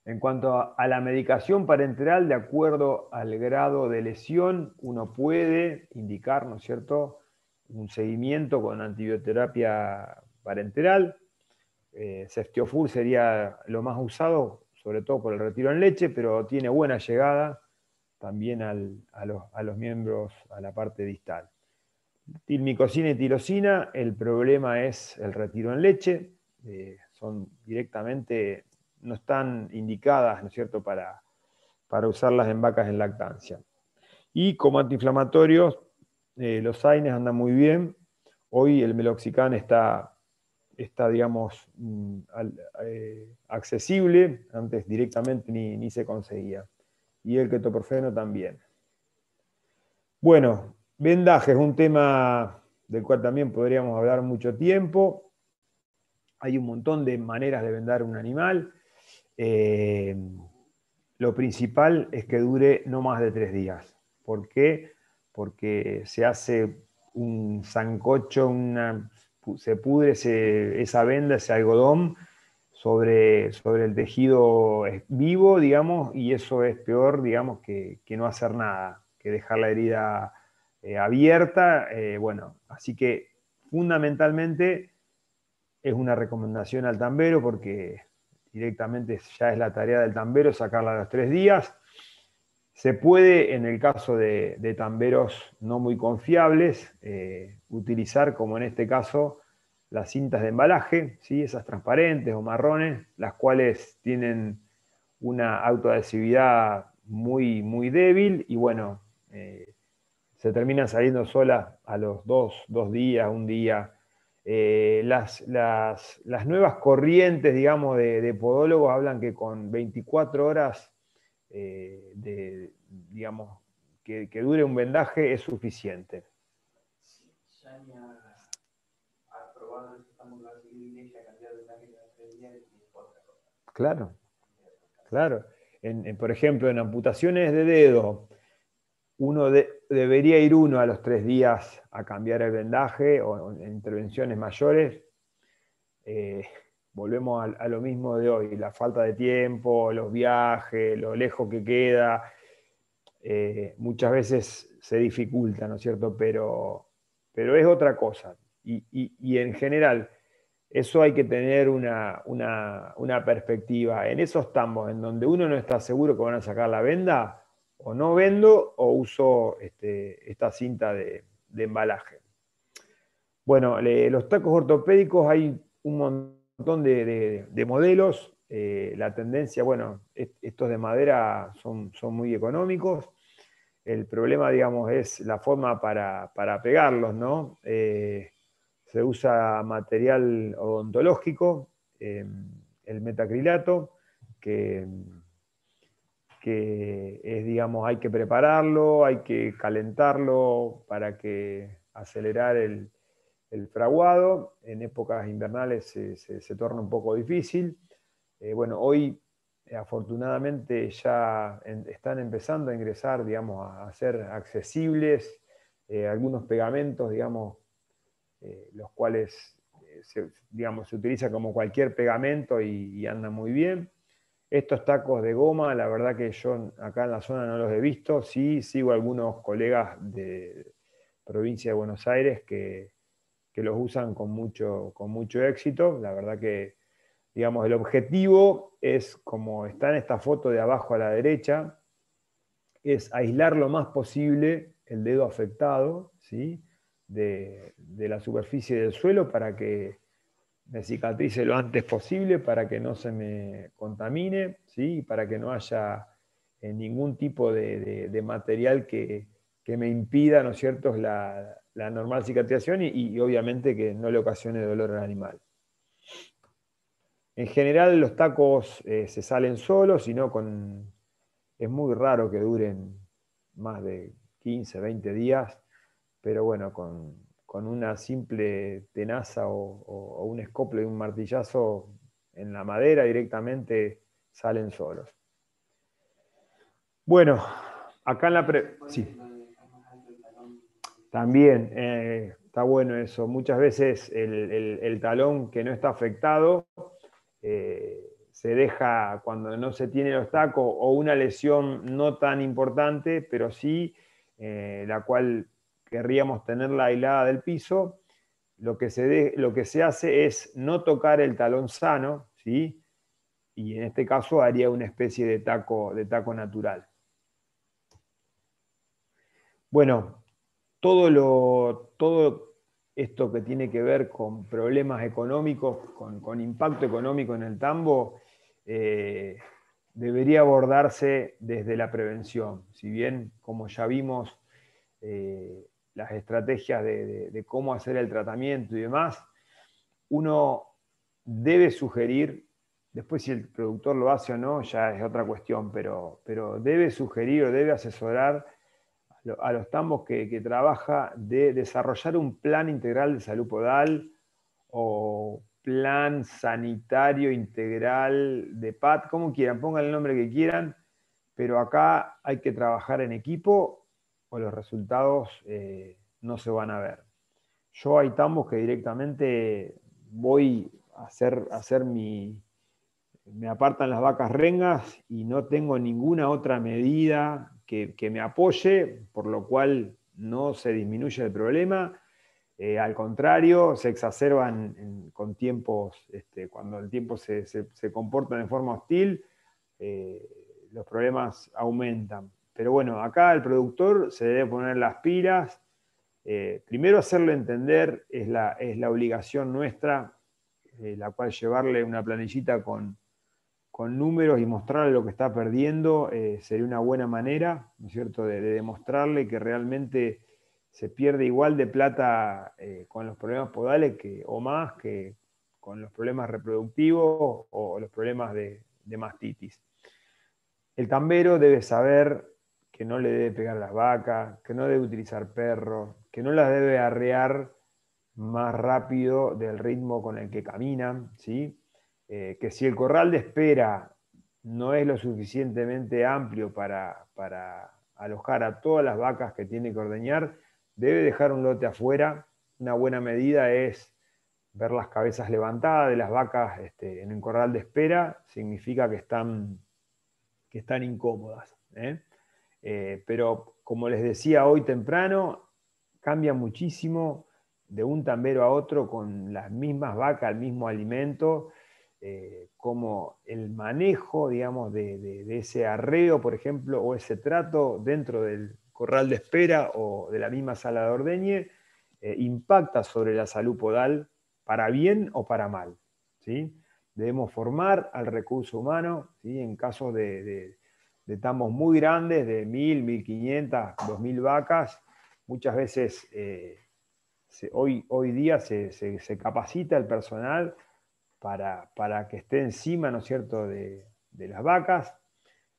En cuanto a la medicación parenteral, de acuerdo al grado de lesión, uno puede indicar, ¿no es cierto?, un seguimiento con antibioterapia parenteral. Ceftiofur sería lo más usado, sobre todo por el retiro en leche, pero tiene buena llegada también a los miembros, a la parte distal. Tilmicosina y tirosina, el problema es el retiro en leche, son directamente, no están indicadas, ¿no es cierto?, para usarlas en vacas en lactancia. Y como antiinflamatorios, los AINES andan muy bien. Hoy el meloxicam está digamos, accesible, antes directamente ni se conseguía. Y el ketoprofeno también. Bueno, vendaje es un tema del cual también podríamos hablar mucho tiempo. Hay un montón de maneras de vendar un animal. Lo principal es que dure no más de 3 días. ¿Por qué? Porque se hace un sancocho, se pudre esa venda, ese algodón, sobre el tejido vivo, digamos, y eso es peor, digamos, que no hacer nada, que dejar la herida abierta. Bueno, así que fundamentalmente es una recomendación al tambero porque directamente ya es la tarea del tambero sacarla a los 3 días. Se puede, en el caso de tamberos no muy confiables, utilizar, como en este caso, las cintas de embalaje, ¿sí? Esas transparentes o marrones, las cuales tienen una autoadhesividad muy, muy débil y bueno, se terminan saliendo solas a los dos días, un día. Las nuevas corrientes, digamos, de podólogos hablan que con 24 horas digamos, que dure un vendaje es suficiente. Claro, claro. Por ejemplo, en amputaciones de dedo, debería ir uno a los 3 días a cambiar el vendaje, o en intervenciones mayores. Volvemos a lo mismo de hoy, la falta de tiempo, los viajes, lo lejos que queda, muchas veces se dificulta, ¿no es cierto? Pero es otra cosa. Y en general, eso hay que tener una perspectiva. En esos tambos en donde uno no está seguro que van a sacar la venda, o no vendo o uso esta cinta de embalaje. Bueno, los tacos ortopédicos hay un montón de modelos. La tendencia, bueno, estos de madera son muy económicos. El problema, digamos, es la forma para pegarlos, ¿no? Se usa material odontológico, el metacrilato, que es, digamos, hay que prepararlo, hay que calentarlo para que acelerar el fraguado. En épocas invernales se torna un poco difícil. Bueno, hoy afortunadamente ya están empezando a ingresar, digamos, a ser accesibles algunos pegamentos, digamos, los cuales digamos, se utiliza como cualquier pegamento y anda muy bien. Estos tacos de goma, la verdad que yo acá en la zona no los he visto. Sí, sigo algunos colegas de provincia de Buenos Aires que los usan con mucho éxito. La verdad que, digamos, el objetivo es, como está en esta foto de abajo a la derecha, es aislar lo más posible el dedo afectado, ¿sí?, de la superficie del suelo para que me cicatrice lo antes posible, para que no se me contamine, ¿sí?, y para que no haya ningún tipo de material que me impida, ¿no es cierto?, la normal cicatrización y obviamente que no le ocasione dolor al animal. En general los tacos se salen solos, sino es muy raro que duren más de 15, 20 días, pero bueno, con una simple tenaza o un escople y un martillazo en la madera directamente salen solos. Bueno, acá en sí. También está bueno eso. Muchas veces el talón que no está afectado se deja cuando no se tiene los tacos o una lesión no tan importante, pero sí la cual querríamos tenerla aislada del piso, lo que se hace es no tocar el talón sano, ¿sí? Y en este caso haría una especie de taco natural. Bueno, todo esto que tiene que ver con problemas económicos, con impacto económico en el tambo, debería abordarse desde la prevención. Si bien, como ya vimos, las estrategias de cómo hacer el tratamiento y demás, uno debe sugerir, después si el productor lo hace o no, ya es otra cuestión, pero debe sugerir o debe asesorar a los tambos que trabaja de desarrollar un plan integral de salud podal o plan sanitario integral de PAT, como quieran, pongan el nombre que quieran, pero acá hay que trabajar en equipo o los resultados no se van a ver. Yo hay tambos que directamente voy a hacer me apartan las vacas rengas y no tengo ninguna otra medida que me apoye, por lo cual no se disminuye el problema. Al contrario, se exacerban con tiempos, cuando el tiempo se comporta de forma hostil, eh, los problemas aumentan. Pero bueno, acá el productor se debe poner las pilas. Primero hacerlo entender es la obligación nuestra, la cual llevarle una planillita con números y mostrarle lo que está perdiendo sería una buena manera, ¿no es cierto?, de demostrarle que realmente se pierde igual de plata con los problemas podales o más que con los problemas reproductivos o los problemas de mastitis. El tambero debe saber que no le debe pegar a las vacas, que no debe utilizar perros, que no las debe arrear más rápido del ritmo con el que caminan, ¿sí? Que si el corral de espera no es lo suficientemente amplio para alojar a todas las vacas que tiene que ordeñar, debe dejar un lote afuera. Una buena medida es ver las cabezas levantadas de las vacas en el corral de espera, significa que están incómodas. Pero como les decía hoy temprano, cambia muchísimo de un tambero a otro con las mismas vacas, el mismo alimento, como el manejo, digamos, de ese arreo, por ejemplo, o ese trato dentro del corral de espera o de la misma sala de ordeñe, impacta sobre la salud podal para bien o para mal, ¿sí? Debemos formar al recurso humano, ¿sí? En casos de tambos muy grandes, de 1.000, 1.500, 2.000 vacas, muchas veces hoy día se capacita el personal para que esté encima, ¿no es cierto?, de las vacas.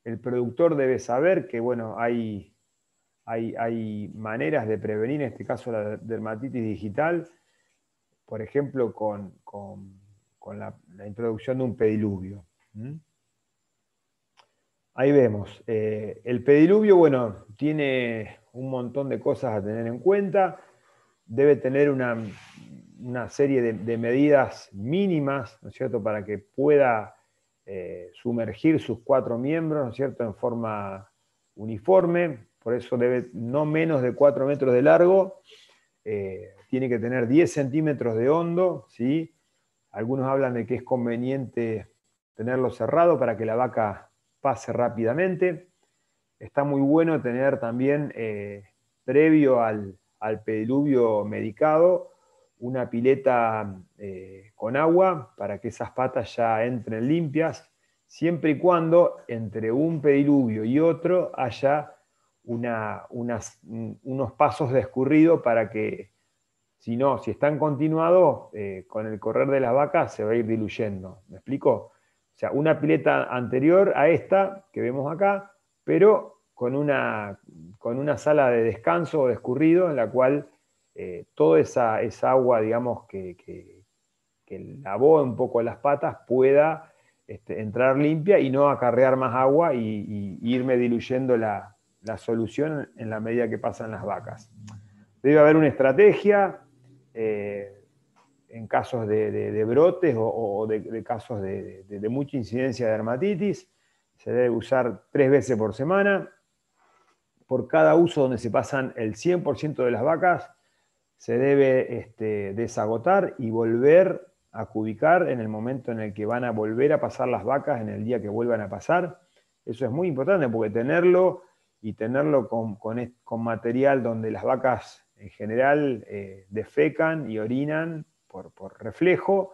El productor debe saber que, bueno, hay maneras de prevenir, en este caso la dermatitis digital, por ejemplo, con la introducción de un pediluvio. Ahí vemos. El pediluvio, bueno, tiene un montón de cosas a tener en cuenta. Debe tener una serie de medidas mínimas, ¿no es cierto?, para que pueda sumergir sus 4 miembros, ¿no es cierto?, en forma uniforme. Por eso debe no menos de 4 metros de largo. Tiene que tener 10 centímetros de hondo, ¿sí? Algunos hablan de que es conveniente tenerlo cerrado para que la vaca pase rápidamente. Está muy bueno tener también, previo al pediluvio medicado, una pileta con agua para que esas patas ya entren limpias, siempre y cuando entre un pediluvio y otro haya unos pasos de escurrido para que, si están continuados, con el correr de las vacas se va a ir diluyendo. ¿Me explico? O sea, una pileta anterior a esta que vemos acá, pero con una sala de descanso o de escurrido en la cual toda esa agua, digamos, que lavó un poco las patas pueda entrar limpia y no acarrear más agua y irme diluyendo la solución en la medida que pasan las vacas. Debe haber una estrategia en casos de brotes o de casos de mucha incidencia de dermatitis. Se debe usar 3 veces por semana. por cada uso donde se pasan el 100% de las vacas, se debe desagotar y volver a cubicar en el momento en el que van a volver a pasar las vacas, en el día que vuelvan a pasar. Eso es muy importante porque tenerlo con material donde las vacas en general defecan y orinan por reflejo.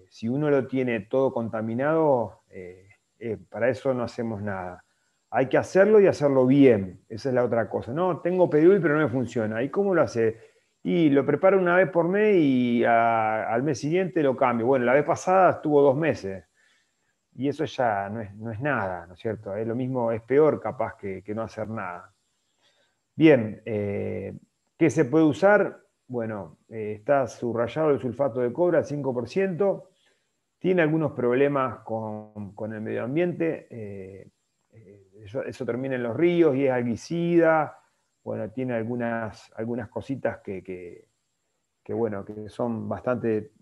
Si uno lo tiene todo contaminado, para eso no hacemos nada. Hay que hacerlo y hacerlo bien. Esa es la otra cosa. No, tengo Pedul, pero no me funciona. ¿Y cómo lo hace? Y lo preparo una vez por mes y al mes siguiente lo cambio. Bueno, la vez pasada estuvo 2 meses. Y eso ya no es nada, ¿no es cierto? Es lo mismo, es peor capaz que no hacer nada. Bien, ¿qué se puede usar? Bueno, está subrayado el sulfato de cobre al 5%. Tiene algunos problemas con el medio ambiente. Eso termina en los ríos y es alguicida. Bueno, tiene algunas cositas bueno, que son bastante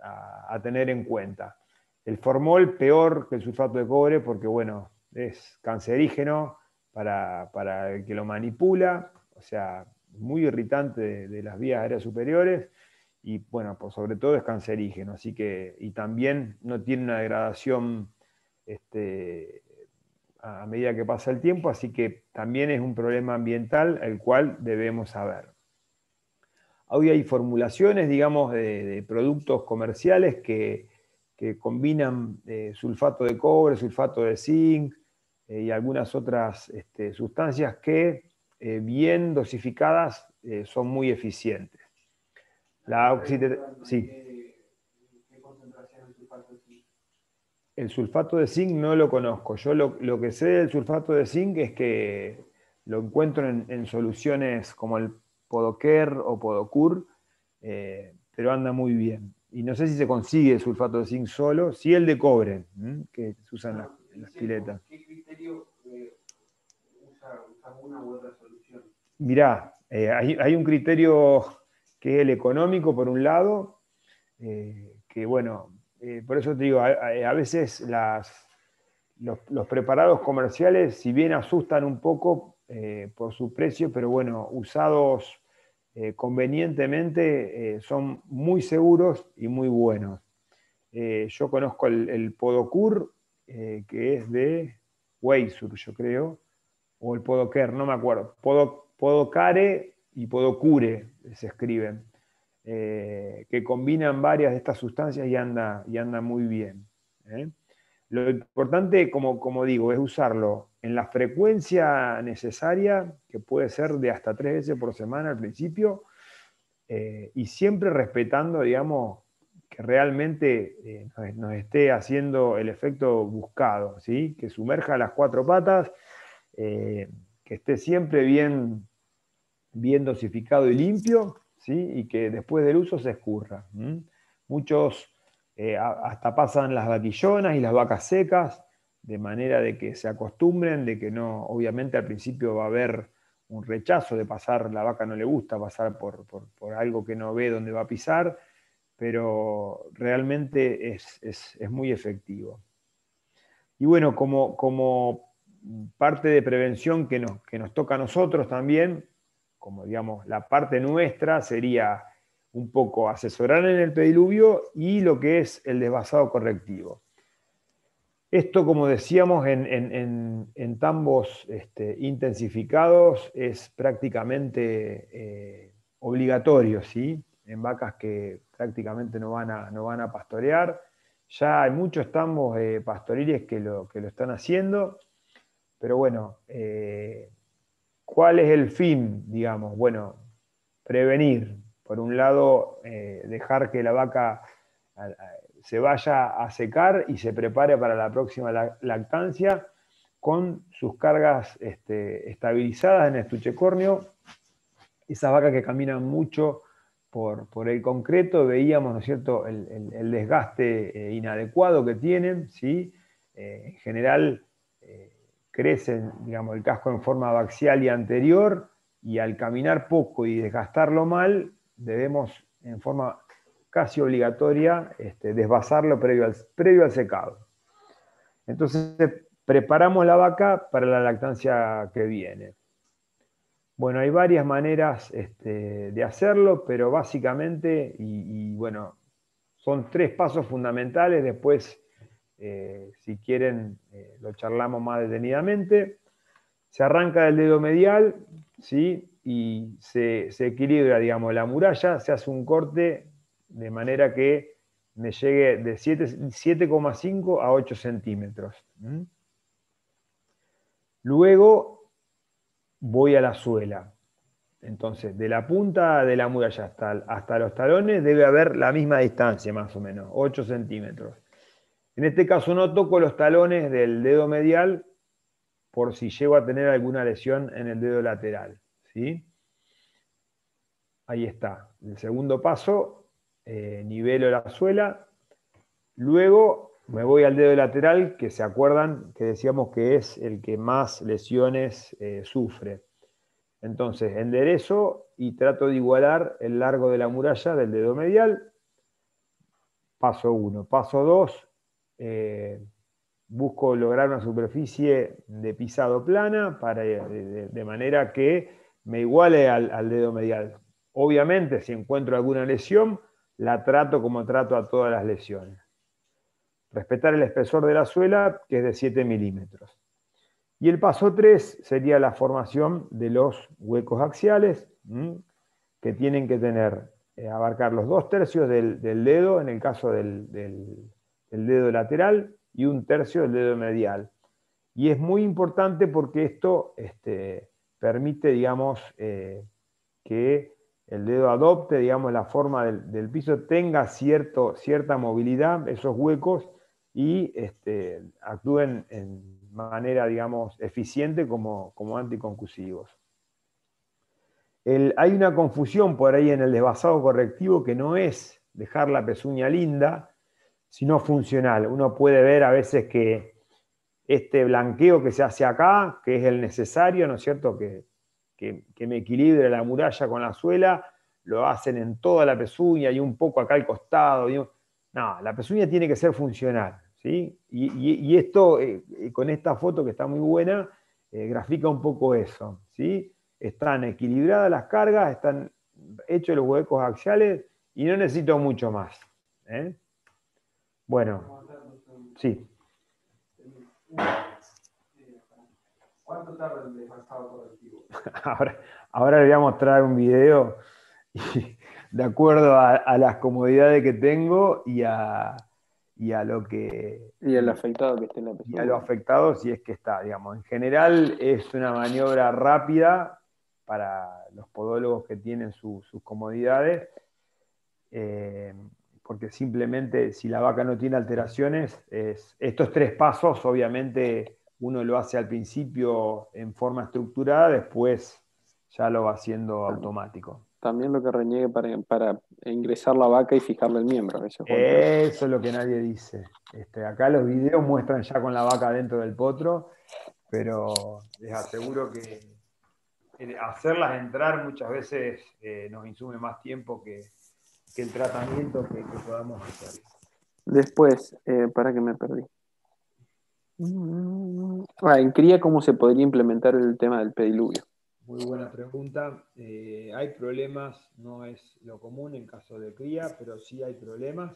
a tener en cuenta. El formol peor que el sulfato de cobre porque, bueno, es cancerígeno para el que lo manipula, o sea, muy irritante de las vías aéreas superiores y, bueno, sobre todo es cancerígeno, así que, y también no tiene una degradación a medida que pasa el tiempo, así que también es un problema ambiental el cual debemos saber. Hoy hay formulaciones, digamos, de productos comerciales que combinan sulfato de cobre, sulfato de zinc y algunas otras sustancias que, bien dosificadas, son muy eficientes. Sí. ¿Qué concentración de sulfato de zinc? El sulfato de zinc no lo conozco. Yo lo que sé del sulfato de zinc es que lo encuentro en soluciones como el Podoker o Podocur, pero anda muy bien. Y no sé si se consigue el sulfato de zinc solo, sí el de cobre, que se usa en las piletas. ¿Qué criterio usa una u otra solución? Mirá, hay un criterio que es el económico por un lado, que bueno, por eso te digo, a veces los preparados comerciales, si bien asustan un poco por su precio, pero bueno, usados convenientemente, son muy seguros y muy buenos. Yo conozco el Podocur, que es de Weisur, yo creo, o el Podoker, no me acuerdo. Podocare y Podocure se escriben, que combinan varias de estas sustancias y anda muy bien. Lo importante, como digo, es usarlo en la frecuencia necesaria, que puede ser de hasta 3 veces por semana al principio, y siempre respetando, digamos, que realmente nos esté haciendo el efecto buscado, ¿sí? Que sumerja las 4 patas, que esté siempre bien dosificado y limpio, ¿sí? Y que después del uso se escurra. Muchos hasta pasan las vaquillonas y las vacas secas, de manera de que se acostumbren, de que no, obviamente al principio va a haber un rechazo de pasar, la vaca no le gusta pasar por algo que no ve dónde va a pisar, pero realmente es muy efectivo. Y bueno, como parte de prevención que nos toca a nosotros también, como digamos, la parte nuestra sería un poco asesorar en el pediluvio y lo que es el desvasado correctivo. Esto, como decíamos, en tambos intensificados es prácticamente obligatorio, ¿sí? En vacas que prácticamente no van a pastorear. Ya hay muchos tambos pastoriles que lo están haciendo, pero bueno, ¿cuál es el fin, digamos? Bueno, prevenir. Por un lado, dejar que la vaca se vaya a secar y se prepare para la próxima lactancia con sus cargas estabilizadas en estuche córneo. Esas vacas que caminan mucho por el concreto, veíamos, ¿no es cierto?, el desgaste inadecuado que tienen, ¿sí? En general crecen, digamos, el casco en forma baxial y anterior, y al caminar poco y desgastarlo mal, debemos en forma casi obligatoria desvasarlo previo al secado. Entonces, preparamos la vaca para la lactancia que viene. Bueno, hay varias maneras de hacerlo, pero básicamente, bueno, son 3 pasos fundamentales. Después, si quieren, lo charlamos más detenidamente. Se arranca del dedo medial, ¿sí? Y se equilibra, digamos, la muralla, se hace un corte de manera que me llegue de 7,5 a 8 centímetros. Luego voy a la suela. Entonces, de la punta de la muralla hasta los talones debe haber la misma distancia, más o menos, 8 centímetros. En este caso no toco los talones del dedo medial por si llego a tener alguna lesión en el dedo lateral, ¿sí? Ahí está. El segundo paso, nivelo la suela. Luego me voy al dedo lateral, que se acuerdan que decíamos que es el que más lesiones sufre. Entonces, enderezo y trato de igualar el largo de la muralla del dedo medial. Paso 1. Paso 2, busco lograr una superficie de pisado plana de manera que me iguale al dedo medial. Obviamente, si encuentro alguna lesión, la trato como trato a todas las lesiones. Respetar el espesor de la suela, que es de 7 milímetros. Y el paso 3 sería la formación de los huecos axiales, que tienen que abarcar los 2/3 del dedo, en el caso del dedo lateral, y 1/3 del dedo medial. Y es muy importante porque esto permite, digamos, que el dedo adopte, digamos, la forma del piso, tenga cierta movilidad, esos huecos, y actúen en manera, digamos, eficiente como anticoncursivos. Hay una confusión por ahí en el desvasado correctivo, que no es dejar la pezuña linda, sino funcional. Uno puede ver a veces que este blanqueo que se hace acá, que es el necesario, ¿no es cierto?, que me equilibre la muralla con la suela, lo hacen en toda la pezuña y un poco acá al costado. No, la pezuña tiene que ser funcional, ¿sí? Y esto, con esta foto que está muy buena, grafica un poco eso, ¿sí? Están equilibradas las cargas, están hechos los huecos axiales y no necesito mucho más. Bueno, sí. ¿Cuánto tarda el desfasado correctivo? Ahora le voy a mostrar un video de acuerdo a las comodidades que tengo y a lo que... Y el afectado que esté en la Y a lo pezuña. afectado si es que está, digamos. En general es una maniobra rápida para los podólogos que tienen sus comodidades, porque simplemente si la vaca no tiene alteraciones, estos 3 pasos obviamente uno lo hace al principio en forma estructurada, después ya lo va haciendo automático. También lo que reniegue para ingresar la vaca y fijarle el miembro. Eso Eso es lo que nadie dice. Acá los videos muestran ya con la vaca dentro del potro, pero les aseguro que hacerlas entrar muchas veces nos insume más tiempo que el tratamiento que podamos hacer. Después, para que me perdí. En cría, ¿cómo se podría implementar el tema del pediluvio? Muy buena pregunta. Hay problemas, no es lo común en caso de cría, pero sí hay problemas.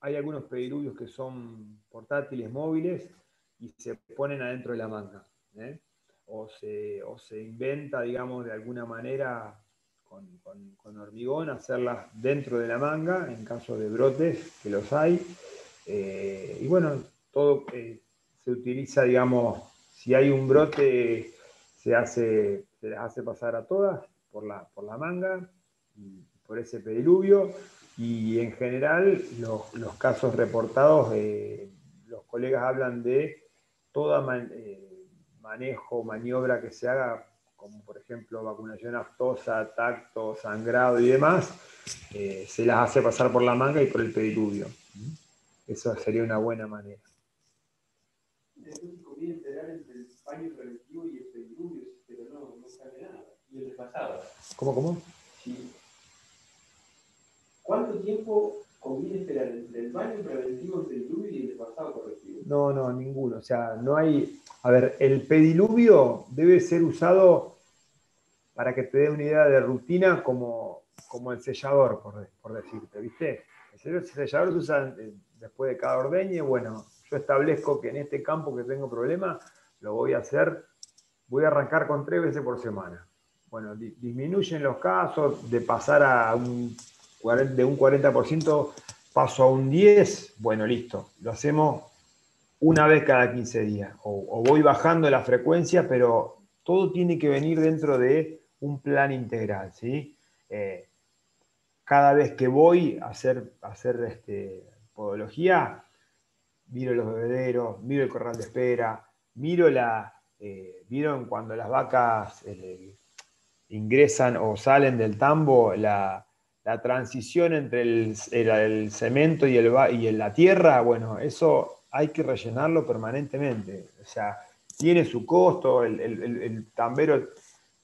Hay algunos pediluvios que son portátiles, móviles, y se ponen adentro de la manga. O se inventa, digamos, de alguna manera con hormigón, hacerlas dentro de la manga, en caso de brotes, que los hay. Y bueno, todo se utiliza, digamos, si hay un brote, se les hace pasar a todas por la manga, por ese pediluvio, y en general los casos reportados, los colegas hablan de toda manejo, maniobra que se haga, como por ejemplo vacunación aftosa, tacto, sangrado y demás, se las hace pasar por la manga y por el pediluvio. Eso sería una buena manera. Después conviene enterar entre el paño preventivo y el pediluvio, pero no sale nada. Y el desfasado. ¿Cómo? Sí. ¿Cuánto tiempo conviene esperar entre el baño preventivo en pediluvio y el desfasado correctivo. No, ninguno. O sea, no hay... A ver, el pediluvio debe ser usado, para que te dé una idea de rutina, como el sellador, por decirte, ¿viste? El sellador se usa después de cada ordeñe. Bueno, yo establezco que en este campo que tengo problema, lo voy a hacer, voy a arrancar con 3 veces por semana. Bueno, disminuyen los casos de pasar de un 40%, paso a un 10%, bueno, listo, lo hacemos una vez cada 15 días, o voy bajando la frecuencia, pero todo tiene que venir dentro de un plan integral, ¿sí? Cada vez que voy a hacer podología, miro los bebederos, miro el corral de espera, ¿vieron cuando las vacas ingresan o salen del tambo, la transición entre el cemento y la tierra? Bueno, eso hay que rellenarlo permanentemente. O sea, tiene su costo, el tambero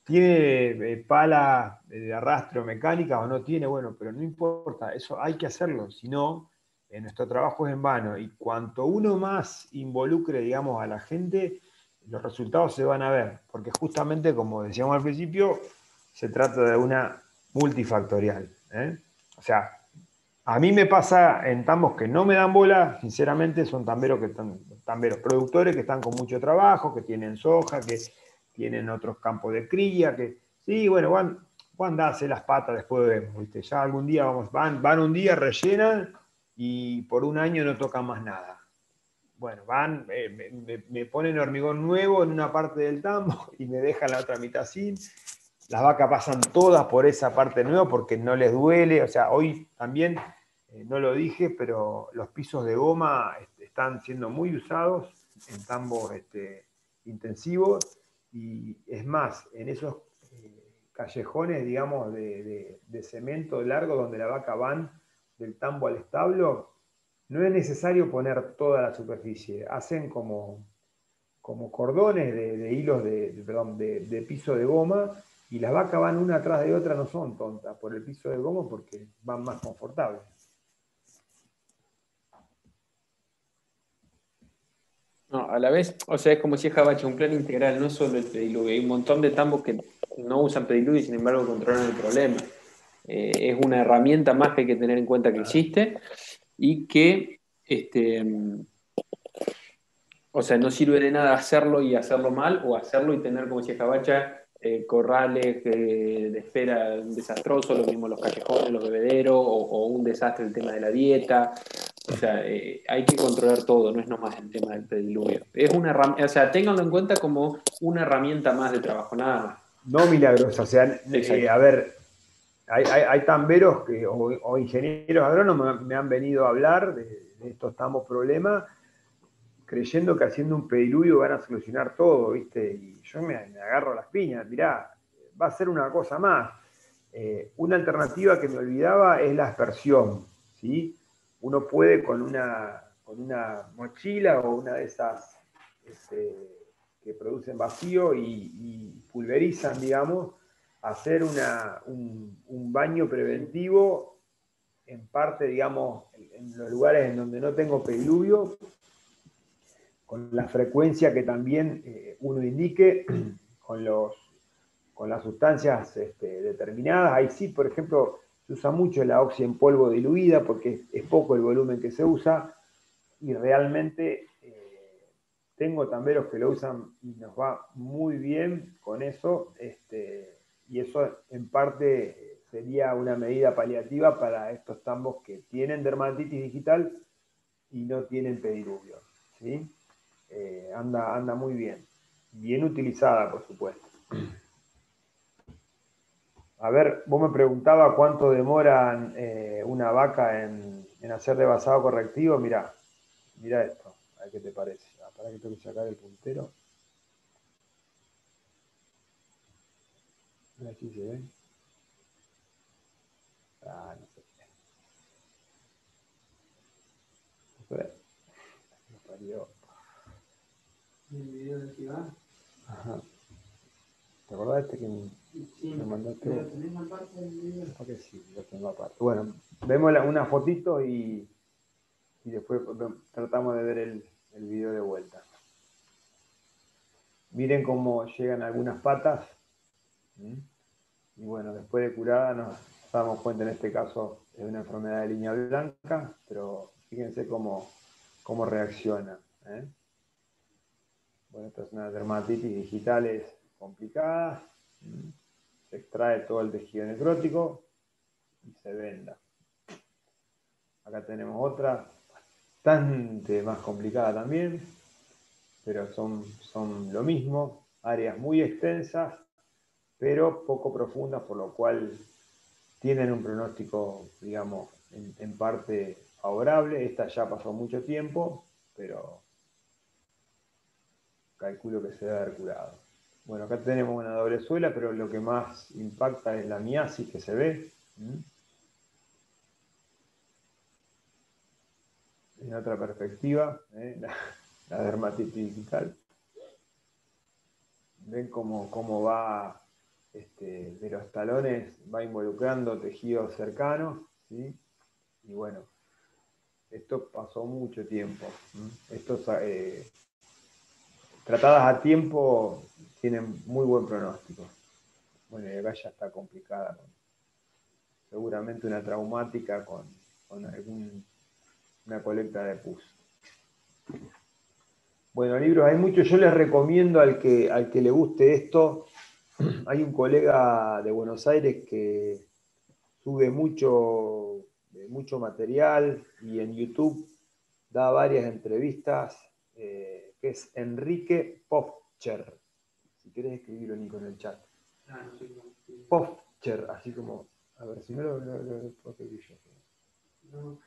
tiene pala de arrastre mecánica o no tiene, bueno, pero no importa, eso hay que hacerlo, si no, nuestro trabajo es en vano. Y cuanto uno más involucre, digamos, a la gente, los resultados se van a ver, porque justamente, como decíamos al principio, se trata de una multifactorial, ¿eh? O sea, a mí me pasa en tambos que no me dan bola, sinceramente, son tamberos productores que están con mucho trabajo, que tienen soja, que tienen otros campos de cría, que sí, bueno, van a darse las patas, después vemos, ¿viste? Ya algún día van un día, rellenan y por un año no tocan más nada. Bueno, me ponen hormigón nuevo en una parte del tambo y me dejan la otra mitad sin. Las vacas pasan todas por esa parte nueva porque no les duele. O sea, hoy también, no lo dije, pero los pisos de goma están siendo muy usados en tambos intensivos. Y es más, en esos callejones, digamos, de cemento largo donde la vaca van del tambo al establo, no es necesario poner toda la superficie. Hacen como cordones de hilos de piso de goma, y las vacas van una atrás de otra, no son tontas por el piso de goma porque van más confortables. No, a la vez, o sea, es como si es Jabache, un plan integral, no solo el pediluvio. Hay un montón de tambos que no usan pediluvio y sin embargo controlan el problema. Es una herramienta más que hay que tener en cuenta que existe y que, o sea, no sirve de nada hacerlo y hacerlo mal, o hacerlo y tener, como decía Jabacha, corrales de espera desastrosos, lo mismo los callejones, los bebederos, o un desastre el tema de la dieta. O sea, hay que controlar todo, no es nomás el tema del pediluvio. Es una herramienta, o sea, ténganlo en cuenta como una herramienta más de trabajo, nada más. No milagrosa, o sea, Exacto. a ver, hay tamberos o ingenieros agrónomos me han venido a hablar de estos tambos problemas, creyendo que haciendo un pediluvio van a solucionar todo, ¿viste? Y yo me agarro las piñas, mirá, va a ser una cosa más. Una alternativa que me olvidaba es la aspersión, ¿sí? Uno puede con una mochila o una de esas que producen vacío y pulverizan, digamos, hacer un baño preventivo en parte, digamos, en los lugares en donde no tengo pediluvio, con la frecuencia que también uno indique, con las sustancias determinadas. Ahí sí, por ejemplo, se usa mucho la oxi en polvo diluida porque es poco el volumen que se usa, y realmente tengo tamberos que lo usan y nos va muy bien con eso, y eso en parte sería una medida paliativa para estos tambos que tienen dermatitis digital y no tienen pediluvio, ¿sí? Anda muy bien. Bien utilizada, por supuesto. A ver, vos me preguntabas cuánto demora una vaca en hacer devasado correctivo. Mirá esto, a ver qué te parece. Para que tengo que sacar el puntero. A ver si se ve. Ah, no sé. Me parió. ¿El video de aquí va? Ajá. ¿Te acordás que Sí, me mandaste ¿lo vos? tenés aparte del video? Porque sí, lo tengo aparte. Bueno, vemos una fotito y y después tratamos de ver el video de vuelta. Miren cómo llegan algunas patas. Y bueno, después de curada nos damos cuenta en este caso de una enfermedad de línea blanca, pero fíjense cómo reacciona. Bueno, esta es una dermatitis digitales complicada. Se extrae todo el tejido necrótico y se venda. Acá tenemos otra bastante más complicada también, pero son lo mismo, áreas muy extensas, pero poco profundas, por lo cual tienen un pronóstico, digamos, en parte favorable. Esta ya pasó mucho tiempo, pero calculo que se debe haber curado. Bueno, acá tenemos una doble suela, pero lo que más impacta es la miasis que se ve. En otra perspectiva, la dermatitis digital. Ven cómo va de los talones, va involucrando tejidos cercanos, ¿sí? Y bueno, esto pasó mucho tiempo. Estos tratadas a tiempo tienen muy buen pronóstico. Bueno, y acá ya está complicada, seguramente una traumática con una colecta de pus. Bueno, libros hay muchos. Yo les recomiendo al que le guste esto. Hay un colega de Buenos Aires que sube mucho material y en YouTube da varias entrevistas, que es Enrique Pofcher. Si querés escribirlo, Nico, en el chat. No sé cómo. Pofcher, así como, a ver si no lo puedo escribir yo. No,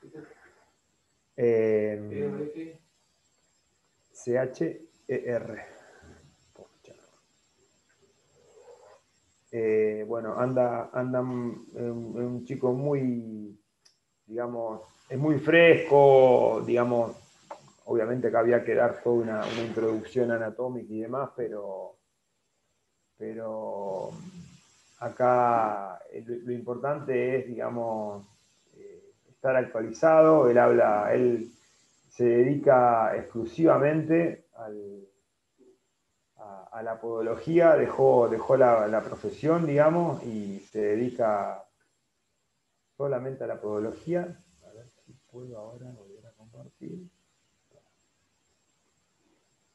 C-H-E-R. Bueno, anda un chico muy, digamos, es muy fresco, digamos, obviamente acá había que dar toda una introducción anatómica y demás, pero acá lo importante es, digamos, estar actualizado. Él se dedica exclusivamente a la podología, dejó la profesión, digamos, y se dedica solamente a la podología. A ver si puedo ahora volver a compartir.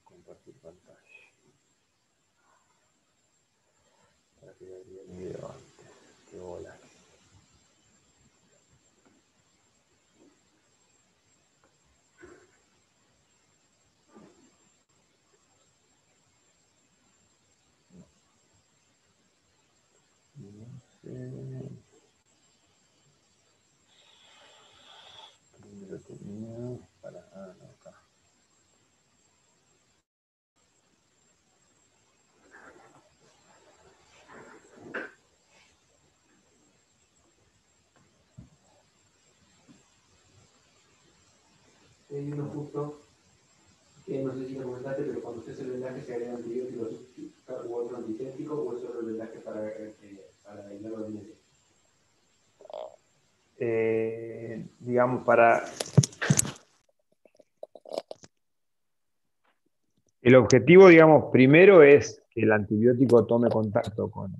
Compartir pantalla. Para que vean el video antes. Qué bola. No sé. ¿Dónde lo tenía? No, acá. Hay uno justo que no sé si lo comentaste, pero cuando usted hace el vendaje se agrega antibióticos u otro antiséptico, o es solo el vendaje para aislarlo del medio. Digamos, para el objetivo, digamos, primero es que el antibiótico tome contacto con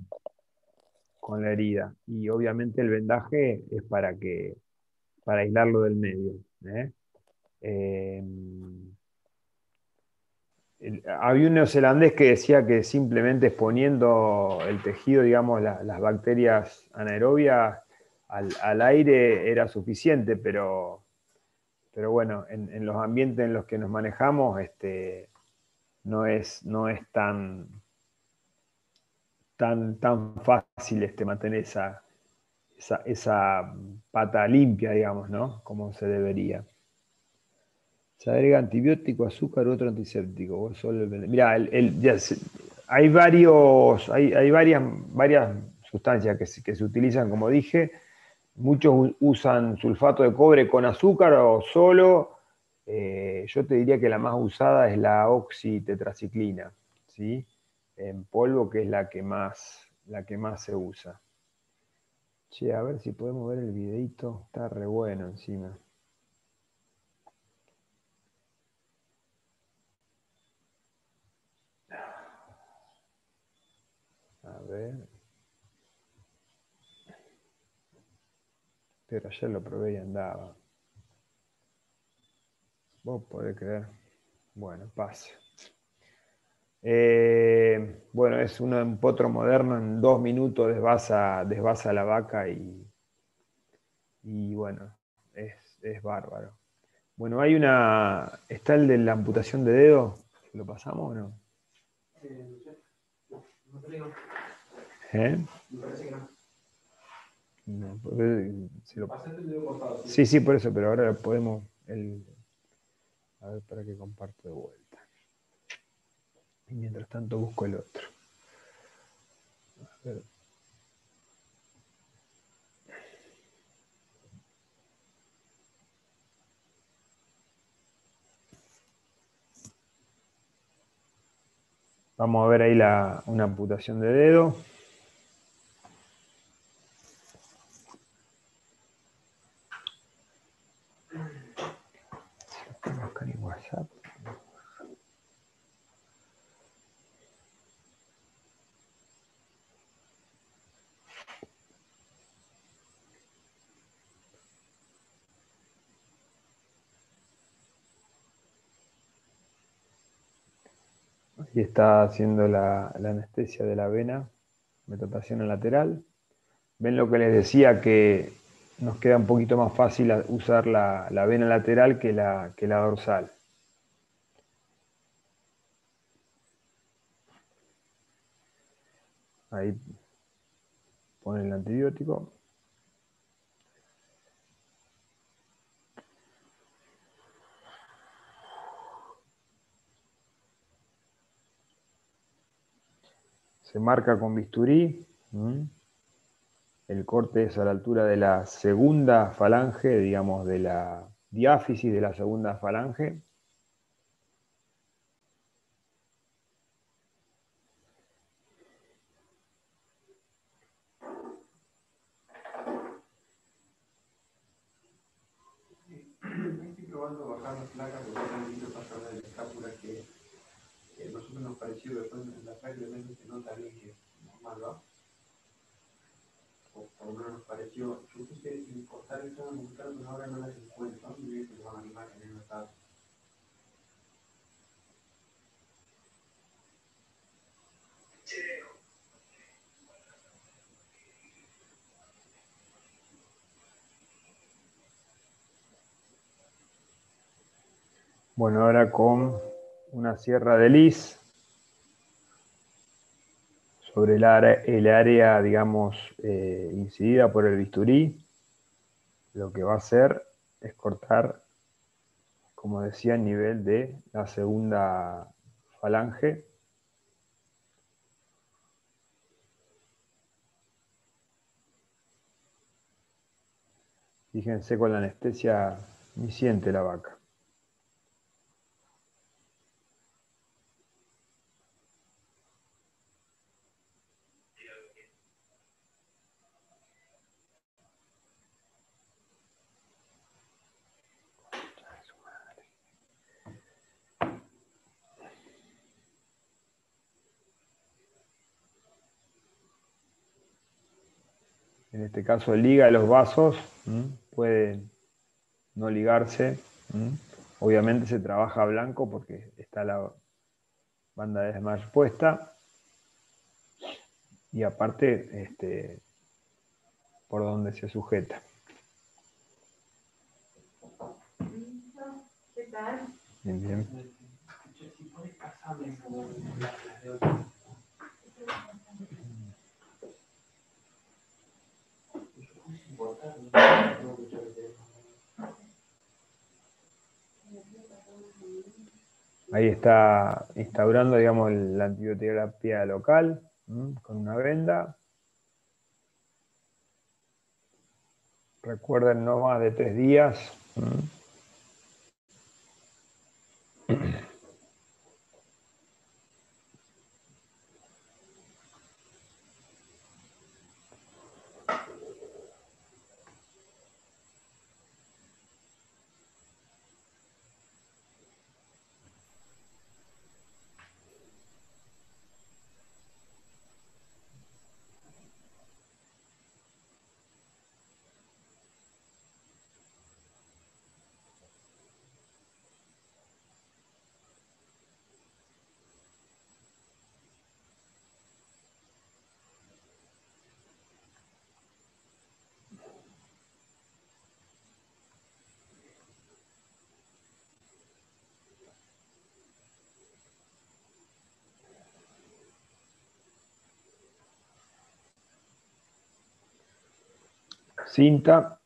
la herida, y obviamente el vendaje es para aislarlo del medio. Había un neozelandés que decía que simplemente exponiendo el tejido, digamos, las bacterias anaerobias al aire era suficiente, pero bueno, en los ambientes en los que nos manejamos, no es tan fácil mantener esa pata limpia, digamos, ¿no? Como se debería. Se agrega antibiótico, azúcar u otro antiséptico. O solo mirá, hay varias sustancias que se utilizan, como dije. Muchos usan sulfato de cobre con azúcar o solo. Yo te diría que la más usada es la oxitetraciclina, ¿sí? En polvo, que es la que más se usa. Che, a ver si podemos ver el videito. Está re bueno encima. ver. Pero ayer lo probé y andaba. Vos podés creer. Bueno, pase. Bueno, es un potro moderno. En 2 minutos desvasa la vaca y bueno, es bárbaro. Bueno, está el de la amputación de dedo. ¿Lo pasamos o no? No sé. No creo. ¿Eh? Me parece que no. No, porque Pasaste el dedo cortado. Sí, sí, por eso, pero ahora podemos. A ver, para que comparto de vuelta. Y mientras tanto busco el otro. A ver. Vamos a ver ahí una amputación de dedo. Si lo puedo buscar en WhatsApp. Ahí está haciendo la anestesia de la vena, metatarsiana lateral. Ven lo que les decía, que nos queda un poquito más fácil usar la vena lateral que la dorsal. Ahí ponen el antibiótico. Se marca con bisturí. El corte es a la altura de la segunda falange, digamos, de la diáfisis de la segunda falange. Estoy probando bajar las placas porque es un poquito pasar de la escápula que a nosotros nos pareció después en la práctica se nota bien que es normal, ¿no? O por lo menos nos pareció. Yo puse importar y todo, buscar, pero ahora no las encuentro. ¿Dónde viene que se van a animar en el mercado? Bueno, ahora con una sierra de lis sobre el área, digamos, incidida por el bisturí, lo que va a hacer es cortar, como decía, el nivel de la segunda falange. Fíjense, con la anestesia ni siente la vaca. En este caso liga los vasos, puede no ligarse. Obviamente se trabaja a blanco porque está la banda de Smash puesta. Y aparte, por donde se sujeta. ¿Qué tal? Bien, bien. Si puedes pasarme las de otro. Ahí está instaurando, digamos, la antibioterapia local, con una venda. Recuerden, no más de 3 días. cinta,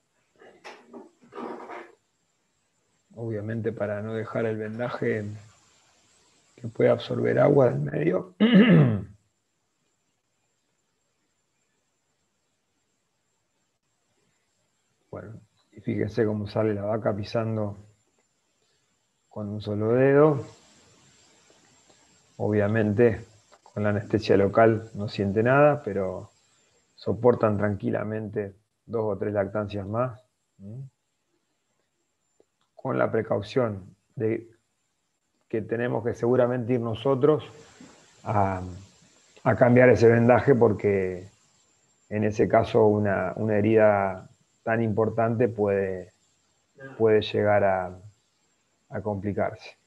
obviamente para no dejar el vendaje que pueda absorber agua del medio. Bueno, y fíjense cómo sale la vaca pisando con un solo dedo. Obviamente con la anestesia local no siente nada, pero soportan tranquilamente 2 o 3 lactancias más, con la precaución de que tenemos que seguramente ir nosotros a cambiar ese vendaje, porque en ese caso una herida tan importante puede llegar a complicarse.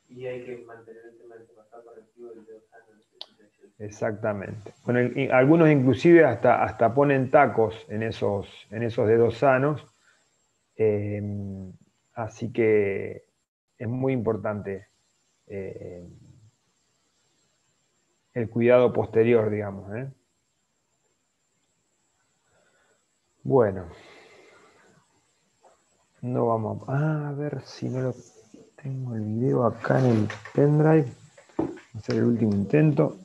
Y hay que mantener el tema del pasado correctivo del dedo sano. Exactamente. Bueno, algunos inclusive hasta ponen tacos en esos dedos sanos, así que es muy importante el cuidado posterior, digamos. Bueno, no vamos a ver si no lo tengo el video acá en el pendrive. Vamos a hacer el último intento.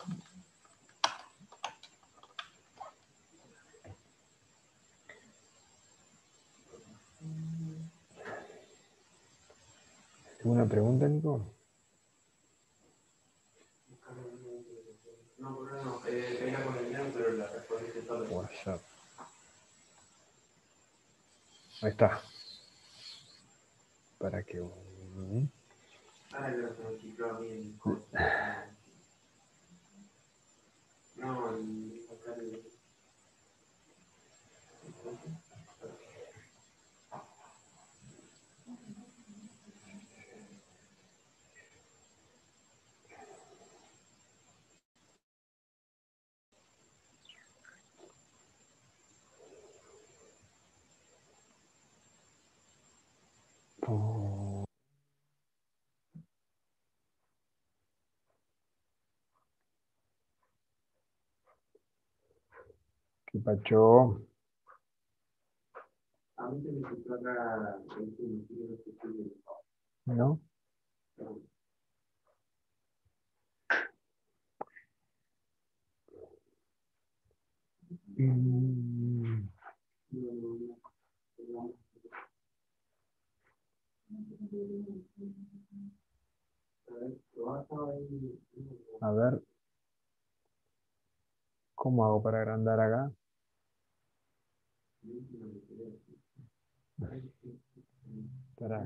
¿Alguna pregunta, Nico? No, venga con el video, pero la respondiste todo. WhatsApp. Ahí está. Para que... Ahora creo que me chifló a mí el no, el... ¿Qué pacho? A mí se me chifló acá ¿No? A ver, ¿cómo hago para agrandar acá? Espera.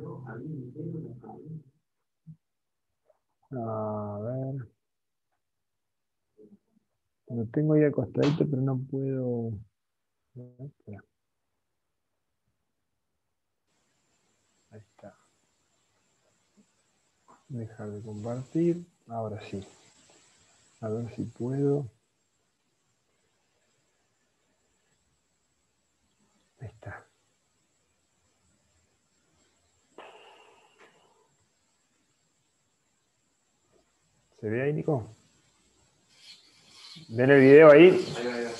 A ver. Lo tengo ahí acostadito, pero no puedo. Espera. Ahí está. Dejar de compartir. Ahora sí. A ver si puedo. Ahí está. ¿Se ve ahí, Nico? ¿Ven el video ahí? Ahí va.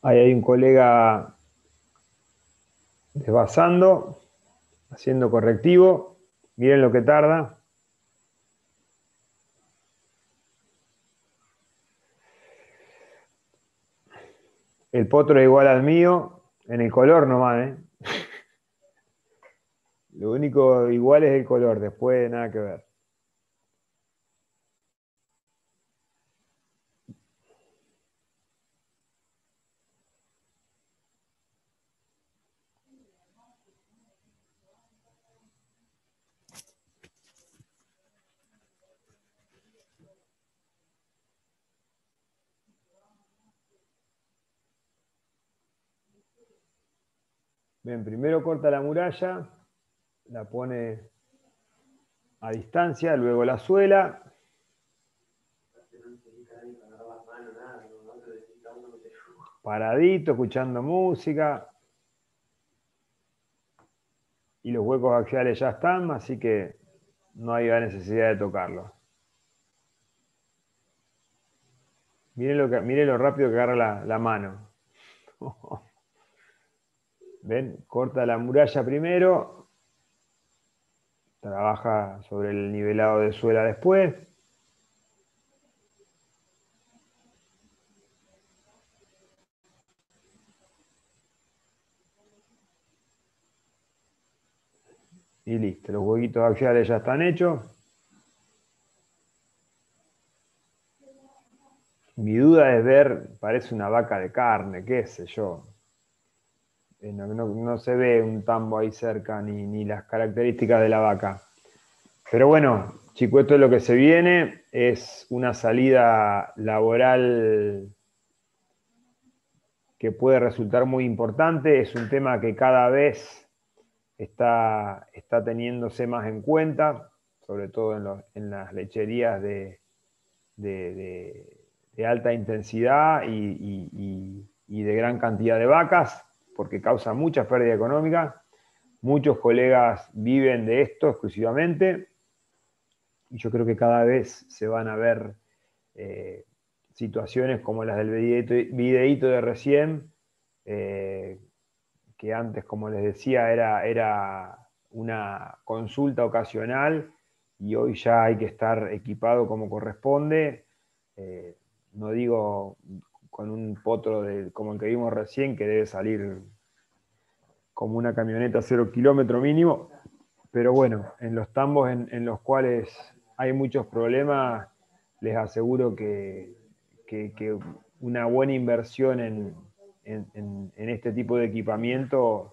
Ahí hay un colega desvasando, haciendo correctivo. Miren lo que tarda. El potro es igual al mío, en el color nomás, ¿eh? Lo único igual es el color, después nada que ver. Bien, primero corta la muralla, la pone a distancia, luego la suela. Paradito, escuchando música. y los huecos axiales ya están, así que no hay necesidad de tocarlo. Miren lo rápido que agarra la mano. ¿Ven? Corta la muralla primero, trabaja sobre el nivelado de suela después. Y listo, los huequitos axiales ya están hechos. Mi duda es ver, parece una vaca de carne, qué sé yo. No se ve un tambo ahí cerca, ni las características de la vaca. Pero bueno, chicos, esto es lo que se viene. Es una salida laboral que puede resultar muy importante. Es un tema que cada vez está teniéndose más en cuenta, sobre todo en las lecherías de alta intensidad y de gran cantidad de vacas, porque causa mucha pérdida económica. Muchos colegas viven de esto exclusivamente y yo creo que cada vez se van a ver situaciones como las del videíto de recién, que antes, como les decía, era una consulta ocasional y hoy ya hay que estar equipado como corresponde. No digo con un potro como el que vimos recién, que debe salir como una camioneta 0 kilómetro mínimo, pero bueno, en los tambos en los cuales hay muchos problemas, les aseguro que una buena inversión en este tipo de equipamiento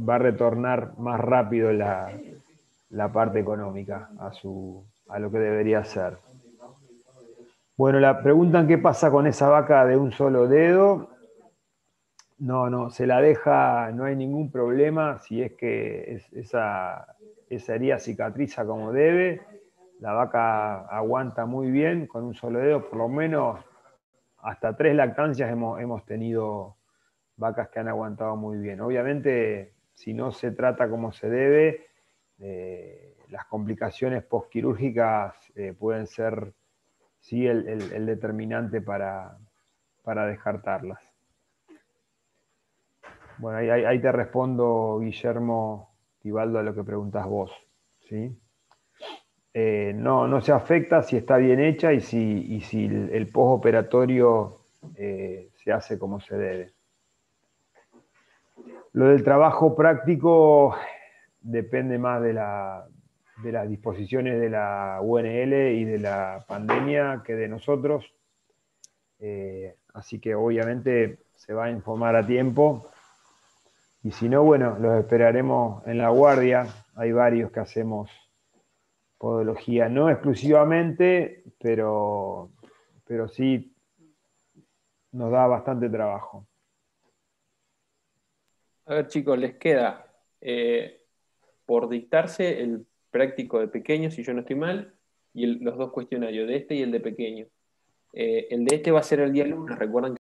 va a retornar más rápido la parte económica a lo que debería ser. Bueno, la preguntan qué pasa con esa vaca de un solo dedo. No, se la deja, no hay ningún problema si es que esa herida cicatriza como debe. La vaca aguanta muy bien con un solo dedo, por lo menos hasta 3 lactancias hemos tenido vacas que han aguantado muy bien. Obviamente, si no se trata como se debe, las complicaciones postquirúrgicas pueden ser, sí, el determinante para descartarlas. Bueno, ahí te respondo, Guillermo Tibaldo, a lo que preguntás vos, ¿sí? No se afecta si está bien hecha y si el postoperatorio se hace como se debe. Lo del trabajo práctico depende más de las disposiciones de la UNL y de la pandemia que de nosotros. Así que obviamente se va a informar a tiempo. Y si no, bueno, los esperaremos en la guardia. Hay varios que hacemos podología, no exclusivamente, pero sí nos da bastante trabajo. A ver, chicos, les queda por dictarse el práctico de pequeño, si yo no estoy mal, y los dos cuestionarios, de este y el de pequeño. El de este va a ser el día lunes, recuerden